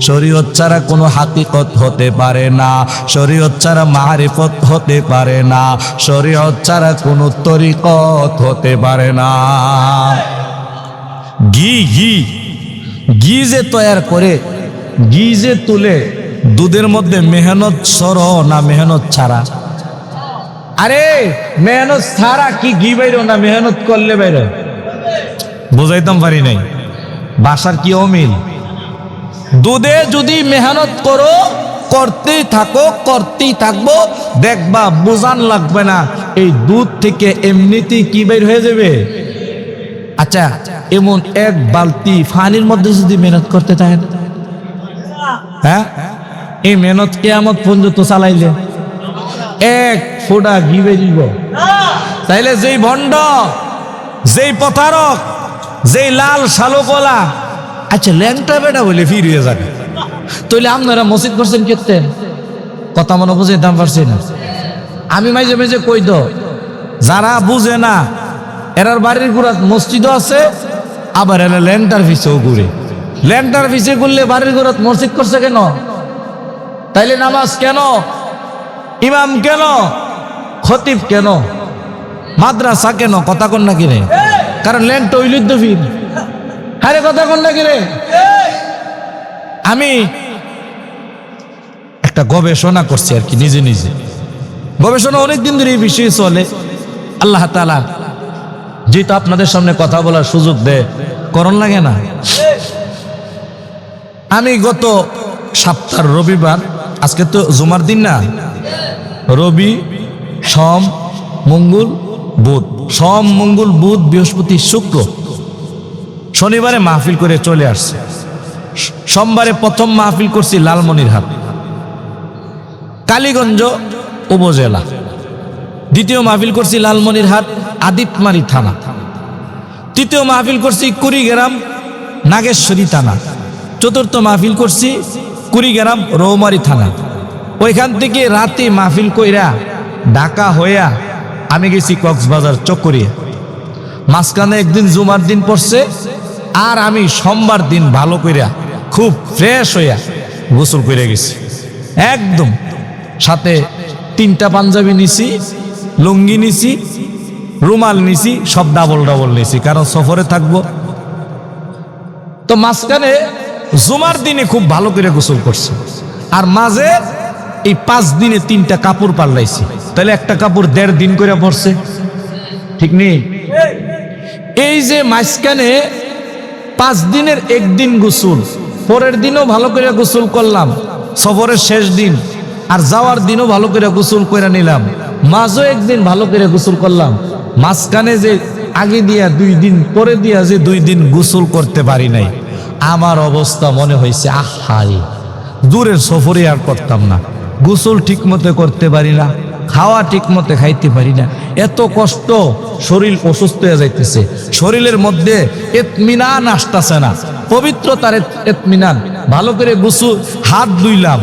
শরীয়ত ছাড়া কোনো হাকিকত হতে পারে না, শরীয়ত ছাড়া মারিফত হতে পারে না, শরীয়ত ছাড়া কোনো তরিকত হতে পারে না। ঘি ঘি ঘি যে তৈয়ার করে, ঘি যে তুলে, দুধের মধ্যে মেহনত সর না মেহনত ছাড়া? আরে মেহনত ছাড়া কি ঘি বাইরো না মেহনত করলে বাইরো? বুঝাইতাম পারি নাই, বাসার কি অমিল? দুধে যদি মেহনত করো, করতেই থাকো, করতেই থাকবো, দেখবা বুঝান লাগবে না এই দুধ থেকে এমনিতেই কি বের হয়ে যাবে। আচ্ছা এমন এক বালতি পানির মধ্যে যদি মেহনত করতে থাকেন, হ্যাঁ এই মেহনত কিয়ামত পর্যন্ত চালাইলে এক ফোঁটা ঘি বেরিব। তাইলে যেই ভণ্ড, যেই প্রতারক, যেই লাল শালকলা, আচ্ছা ল্যাংটা বেটা বলে ফিরিয়ে যাবে, তাইলে আপনারা মসজিদ করছেন কেতেন? কথা মনে বুঝে দাম পারছি না। আমি মাঝে মাঝে কই তো, যারা বুঝে না এরার বাড়ির গুড়াত মসজিদও আছে, আবার এরা ল্যাংটার পিছেও ঘুরে। ল্যাংটার পিছে ঘুরলে বাড়ির গুড়াত মসজিদ করছে কেন? তাইলে নামাজ কেন, ইমাম কেন, খতিব কেন, মাদ্রাসা কেন? কথা কন না কিরে? কারণ ল্যাংটা হইল তো ফির। আরে কথা কন না কিরে? আমি একটা গবেষণা করছি আর কি, নিজে নিজে গবেষণা অনেকদিন ধরে এই বিষয়ে চলে। আল্লাহ তাআলা যেহেতু আপনাদের সামনে কথা বলার সুযোগ দেয়, করণ লাগে না? আমি গত সপ্তাহের রবিবার, আজকে তো জুমার দিন না, রবি সোম মঙ্গল বুধ, সোম মঙ্গল বুধ বৃহস্পতি শুক্র, শনিবারে মাহফিল করে চলে আসছে। সোমবারে প্রথম মাহফিল করছি লালমনিরহাট কালীগঞ্জ উপজেলা, দ্বিতীয় মাহফিল করছি লালমনিরহাট আদিতমারি থানা, তৃতীয় মাহফিল করছি কুড়িগ্রাম নাগেশ্বরী থানা, চতুর্থ মাহফিল করছি কুড়িগ্রাম রৌমারী থানা। ওইখান থেকে রাতে মাহফিল কইরা ঢাকা হইয়া আমি গেছি কক্সবাজার চকরিয়া। মাঝখানে একদিন জুমার দিন পড়ছে, আর আমি সোমবার দিন ভালো কইরা খুব ফ্রেশ হইয়া গোসল করে গেছি একদম। সাথে 3টা পাঞ্জাবি নিছি, লুঙ্গি নিছি, রুমাল নিছি, সব ডাবল ডাবল নিছি, কারণ সফরে থাকবো তো। মাঝখানে জুমার দিনে খুব ভালো করে গোসল করছি, আর মাঝে এই 5 দিনে 3টা কাপড় পাল্টাইছি, তাহলে একটা কাপড় 1.5 দিন করে পড়ছে, ঠিক নেই? এই যে মাঝখানে 5 দিনের একদিন গোসল, পরের দিনও ভালো করে গোসল করলাম, সফরের শেষ দিন, আর যাওয়ার দিনও ভালো করে গোসল করে নিলাম, মাঝও একদিন ভালো করে গোসল করলাম। মাঝখানে যে আগে দিয়া 2 দিন, পরে দিয়া যে 2 দিন গোসল করতে পারি নাই, আমার অবস্থা মনে হয়েছে আহারে, দূরের সফরে আর করতাম না, গোসল ঠিক মতো করতে পারি না, খাওয়া ঠিক মতো খাইতে পারি না, এত কষ্ট, শরীর অসুস্থ হয়ে যাইতেছে, শরীরের মধ্যে ইতমিনান আসতেছে না, পবিত্রতার ইতমিনান। ভালো করে গোসল, হাত ধুইলাম,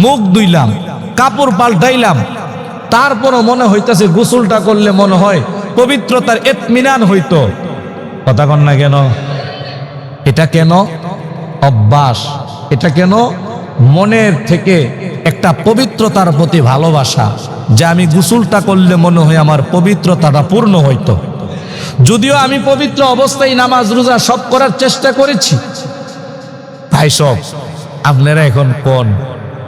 মুখ ধুইলাম, কাপড় পাল্টাইলাম, তারপরও মনে হইতেছে গোসলটা করলে মনে হয় পবিত্রতার ইতমিনান হইতো। কথা কন না কেন? এটা কেন? অভ্যাস। এটা কেন? মনের থেকে একটা পবিত্রতার প্রতি ভালোবাসা, যে আমি গোসলটা করলে মনে হয় আমার পবিত্রতাটা পূর্ণ হইতো। যদিও আমি পবিত্র অবস্থায় নামাজ রোজা সব করার চেষ্টা করেছি, ভাই সব আপনারা এখন কোন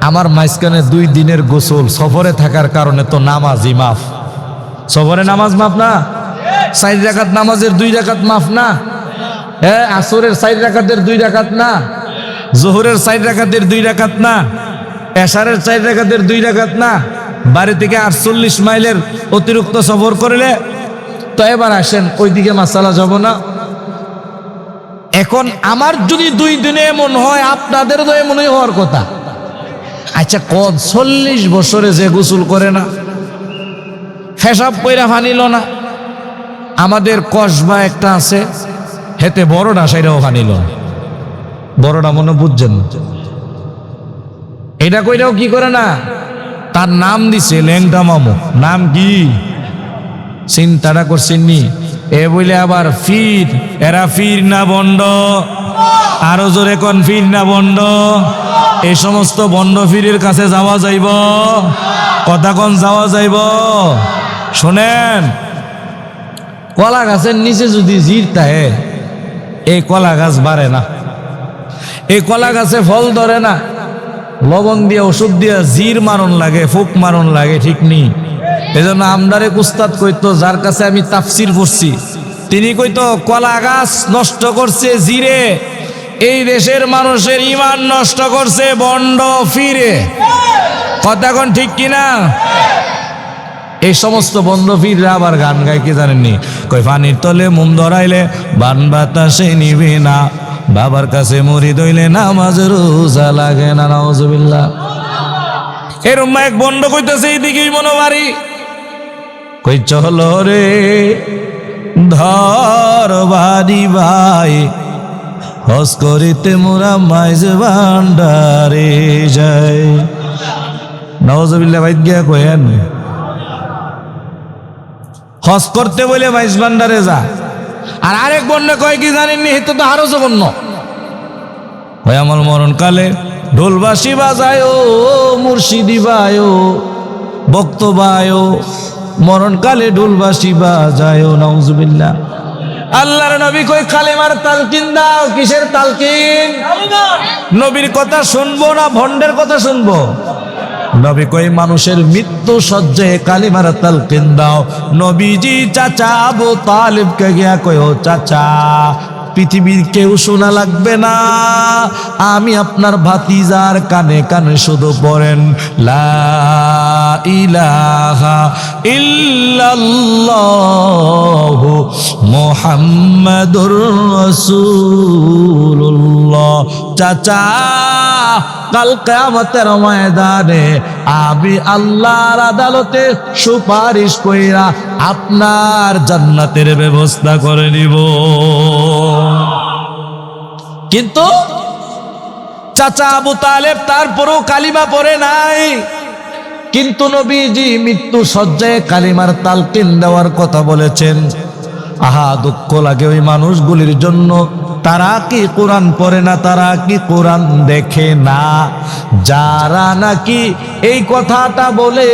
আমার মাঝখানে 2 দিনের গোসল, সফরে থাকার কারণে তো নামাজই মাফ। সফরে নামাজ মাফ না? 4 রাকাত নামাজের 2 রাকাত মাফ না? হ্যাঁ, আসরের 4 রাকাতের 2 রাকাত না? জোহরের 4 রাকাতের 2 রাকাত না? এশারের 4 রাকাতের 2 রাকাত না? বাড়ি থেকে 48 মাইলের অতিরিক্ত সফর করলে তো এবার আসেন ওইদিকে মাসালা যাব না। এখন আমার যদি 2 দিনে এমন হয়, আপনাদের তো এমনই হওয়ার কথা। আচ্ছা, 40 বছরে যে গোসল করে না, হেসাব কইরা ফানিল না। আমাদের কসবা একটা আছে, হেতে বড়টা সেটাও ফানিল না। বড়টা মনে বুঝছেন না, এটা কইরাও কি করে না, তার নাম দিছে ল্যাংটা মামু। নাম কি চিন্তাটা করছেননি? এ বলে আবার ফির, এরা ফির না বন্ড, আরো জোরে কোন ফির না বন্ড? এই সমস্ত বন্ড ফিরের কাছে যাওয়া যাইব? কথা কোন যাওয়া যাইব? শোনেন, কলা গাছের নিচে যদি জির থাকে, এই কলা গাছ বাড়ে না, এই কলা গাছে ফল ধরে না। লবণ দিয়ে ওষুধ দিয়ে জির মারণ লাগে, ফুক মারণ লাগে, ঠিক নেই? এজন্য আমদারে উস্তাদ কইতো, যার কাছে আমি তাফসির পড়ছি, তিনি কইতো কলা গাছ নষ্ট করছে জিরে, এই দেশের মানুষের ঈমান নষ্ট করছে বন্ড ফিরে। কথা কোন ঠিক কিনা? এই সমস্ত বন্ধ ফিররা আবার গান গায়, কি জানেননি? কই পানির তলে মুম ধরাইলে বান বাতাসে নিবে না, বাবার কাছে মরি দইলে নামাজ রোজা লাগে না। নাউজুবিল্লাহ। এরম এক বন্ধ কইতেছে এইদিকেই মনোবাড়ি, কই চলো রে ধর বাড়ি ভাই, হজ করিতে মোরা মাইজ ভান্ডারে যাই। নাউজুবিল্লাহ। ভাই গিয়া কয়েন হজ করতে বলে মাইজ ভান্ডারে যা। আর আরেক বন্যা কয় কি জানেননি? হেতো তো আরো জঘন্য। ভাই আমার মরণ কালে ঢোলবাসি বাজায়, মুর্শিদি বায়ো, ভক্ত বায়ো, মরণ কালে ঢোলবাসি বাজায়। নাউজুবিল্লাহ। আল্লাহর নবী কই কালেমার তালকিন দাও। কিসের তালকিন? নবীর কথা শুনবো না ভন্ডের কথা শুনবো? নবী কই মানুষের মৃত্যু সজ্জায় কালিমার তালকিন দাও। নবীজি চাচা আবু তালিবকে গিয়া কই, ও চাচা, পৃথিবীর কেউ শোনা লাগবে না, আমি আপনার ভাতিজার কানে কানে শুধু পড়েন লা ইলাহা ইল্লাল্লাহু মুহাম্মাদুর রাসূলুল্লাহ। চাচা, কাল কিয়ামতের ময়দানে আমি আল্লাহর আদালতে সুপারিশ কইরা আপনার জান্নাতের ব্যবস্থা করে নিব। কিন্তু চাচা আবু তালেব তারপরও কালিমা পড়ে নাই। কিন্তু নবীজি মৃত্যু সজ্জায় কালিমার তালকিন দেওয়ার কথা বলেছেন। আহা, দুঃখ লাগে ওই মানুষগুলির জন্য। তারা কি কোরআন পড়ে না? তারা কি কোরআন দেখে না? যারা নাকি এই কথাটা বলে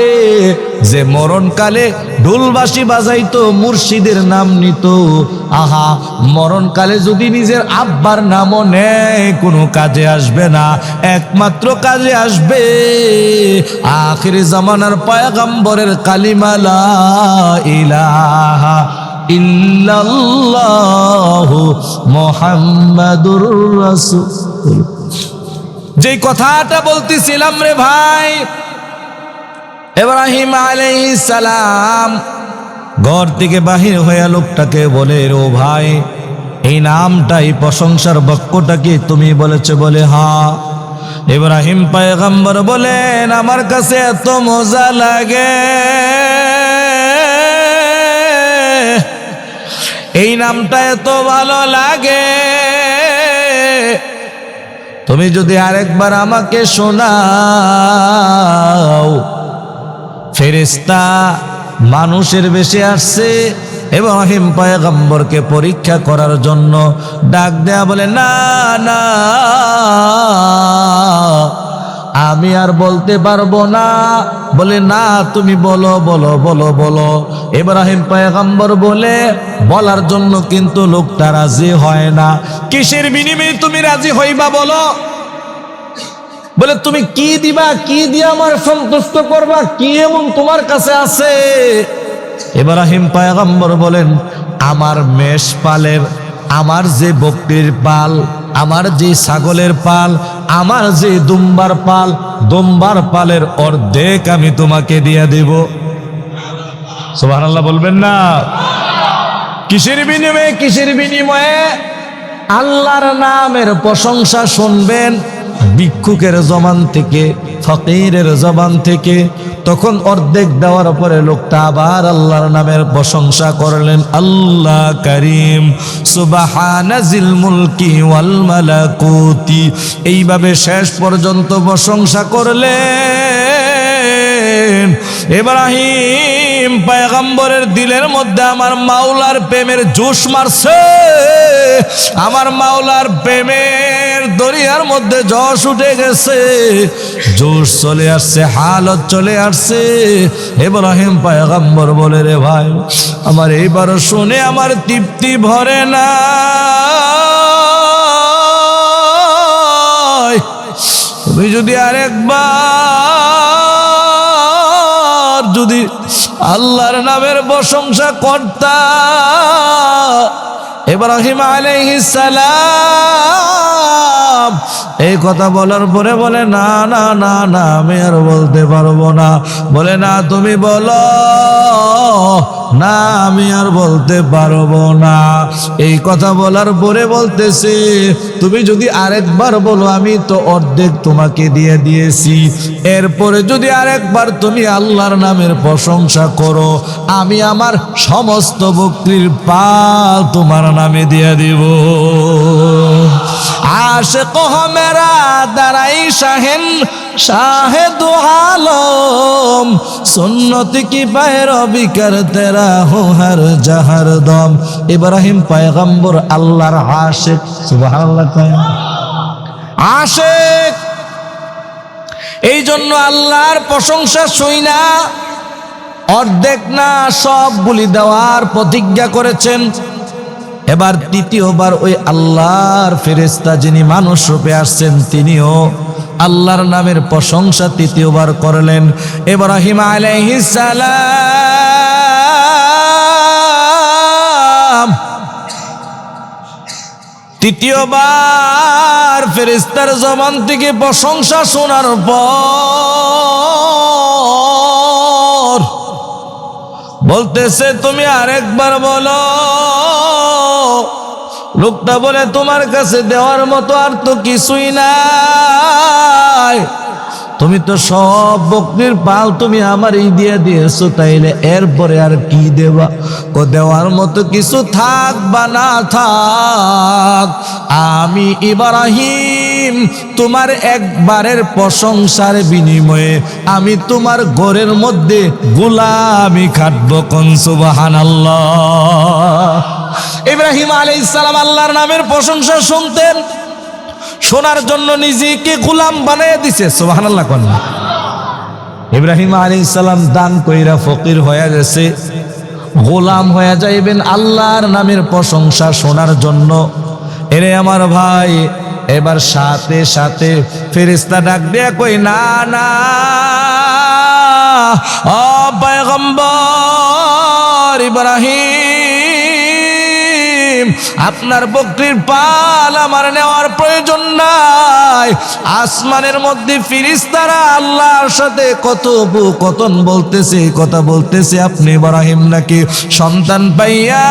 যে মরণকালে ঢোলবাসি বাজাইতো, মুর্শিদের নাম নিত, আহা, মরণকালে যদি নিজের আব্বার নামও নেয় কোনো কাজে আসবে না। একমাত্র কাজে আসবে আখিরি জামানার পয়গম্বরের কালিমা লা ইলাহা ইল্লাল্লাহু মুহাম্মাদুর রাসূল। যেই কথাটা বলতেছিলাম রে ভাই, ইব্রাহিম আলাইহিস সালাম ঘর থেকে বাহির হয়ে লোকটাকে বলে, ও ভাই, এই নামটাই প্রশংসার বাক্যটা কি তুমি বলেছো? বলে হ্যাঁ। ইব্রাহিম পয়গম্বর বলেন, আমার কাছে এত মজা লাগে, এই নামটা এত ভালো লাগে, তুমি যদি আরেকবার আমাকে শোনাও। ফেরেশতা মানুষের বেশে আসছে ইব্রাহিম পয়গম্বরকে পরীক্ষা করার জন্য। ডাক দেয়া বলে, না না, আমি আর বলতে পারবো না। বলে, না, তুমি বলো বলো বলো বলো। ইব্রাহিম পয়গম্বর বলে, বলার জন্য কিন্তু লোকটা রাজি হয় না। কিসের বিনিময়ে তুমি রাজি হইবা বলো? বলে তুমি কি দিবা, কি দিয়ে আমার সন্তুষ্ট করবা, কি এমন তোমার কাছে আছে? ইব্রাহিম পয়গম্বর বলেন, আমার মেষ পালের, আমার যে বকরির পাল, আমার যে ছাগলের পাল, আমার যে দুম্বার পাল, দুম্বার পালের অর্ধেক আমি তোমাকে দিয়ে দেব। সুবহানাল্লাহ বলবেন না? কিসের বিনিময়ে? কিসের বিনিময়ে? আল্লাহর নামের প্রশংসা শুনবেন ভিক্ষুকের জবান থেকে, ফকিরের জবান থেকে। তখন অর্ধেক দেওয়ার পরে লোকটা আবার আল্লাহর নামের প্রশংসা করলেন, আল্লাহ করিম সুবহানাজিল মুলকি ওয়াল মালাকুতি, এইভাবে শেষ পর্যন্ত প্রশংসা করলেন। ইব্রাহিম পয়গম্বরের দিলের মধ্যে আমার মাওলার প্রেমের জোশ মারছে, আমার মাওলার প্রেমের দরিয়ার মধ্যে জোশ উঠে গেছে, জোশ চলে আসছে, হালত চলে আসছে। ইব্রাহিম পয়গম্বর বলে, রে ভাই আমার এইবার শুনে আমার তৃপ্তি ভরে না, তুমি যদি আরেকবার যদি আল্লাহর নামের প্রশংসা করতা। ইব্রাহিম আলাইহিস সালাম এই কথা বলার পরে বলে, না না না না, আমি আর বলতে পারবো না। বলে, না তুমি বলো। না আমি আর বলতে পারবো না। এই কথা বলার পরে বলতেছে, তুমি যদি আরেকবার বলো আমি তো অর্ধেক তোমাকে দিয়ে দিয়েছি, এরপরে যদি আরেকবার তুমি আল্লাহর নামের প্রশংসা করো, আমি আমার সমস্ত বকরির পাল তোমার নামে দিয়ে দিব। आशिक हो मेरा दराई शाहिन शाहिद आलम, सुन्नत की पैरवी करते रहो हर जहर दम। इब्राहिम पैगम्बर अल्लाहर आशिक, सुबहानाल्लाह आशिक। এই জন্য আল্লাহর প্রশংসা শুইনা অর্ধেক না সবগুলি দেওয়ার প্রতিজ্ঞা করেছেন। এবার তৃতীয়বার ওই আল্লাহর ফেরেশতা যিনি মানুষ রূপে আসছেন তিনিও আল্লাহর নামের প্রশংসা তৃতীয়বার করলেন। ইব্রাহিম আলাইহিস সালাম তৃতীয়বার ফেরেশতার জবান থেকে প্রশংসা শোনার পর বলতেছে, তুমি আরেকবার বলো। লোকটা বলে, তোমার কাছে দেওয়ার মতো আর তো কিছুই নাই, তুমি তো সব বকরির পাল তুমি আমারই দিয়ে দিয়েছো, তাইলে এরপরে আর কি দেবা? ও দেওয়ার মতো কিছু থাক বা না থাক, আমি ইব্রাহিম তোমার একবারের প্রশংসার বিনিময়ে আমি তোমার ঘরের মধ্যে গোলামি খাটবো। কোন সুবহানাল্লাহ। ইব্রাহিম আলাইহিস সালাম আল্লাহর নামের প্রশংসা শুনতেন, শোনার জন্য নিজেকে গোলাম বানিয়ে দিছে। সুবহানাল্লাহ কোন। ইব্রাহিম আলাইহিস সালাম দান কইরা ফকির হয়ে গেছে, গোলাম হয়ে যাইবেন আল্লাহর নামের প্রশংসা শোনার জন্য। এরে আমার ভাই, এবার সাথে সাথে ফেরেশতা ডাক দেয়া কই, না না ও পয়গম্বর ইব্রাহিম, আপনার বকরির পাল আমার নেওয়ার প্রয়োজন নাই। আসমানের মধ্যে ফেরেশতারা আল্লাহর সাথে কথোপকথন বলতেছে, কথা বলতেছে, আপনি ইব্রাহিম নাকি সন্তান পাইয়া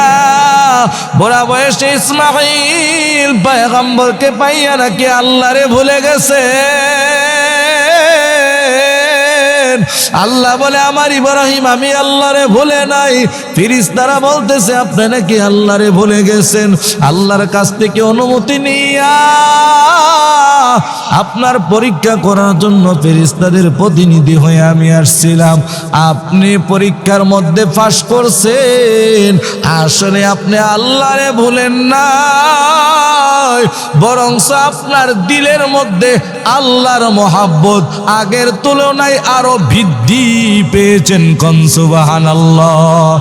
বুড়া বয়সে ইসমাঈল পয়গম্বরকে পাইয়া নাকি আল্লাহরে ভুলে গেছে। আল্লাহ বলে, আমার ইব্রাহিম আমি আল্লাহরে ভুলে নাই। ফেরেশতারা বলতেছে, আপনি নাকি আল্লাহরে ভুলে গেছেন। আল্লাহর কাছ থেকে অনুমতি নিয়া আপনার পরীক্ষা করার জন্য ফেরেশতাদের প্রতিনিধি হয়ে আমি আসছিলাম। আপনি পরীক্ষার মধ্যে পাস করছেন। আসলে আপনি আল্লাহরে ভুলেন না, বরং আপনার দিলের মধ্যে আল্লাহর মহব্বত আগের তুলনায় আরো বৃদ্ধি পেয়েছেন। কোন সুবহানাল্লাহ।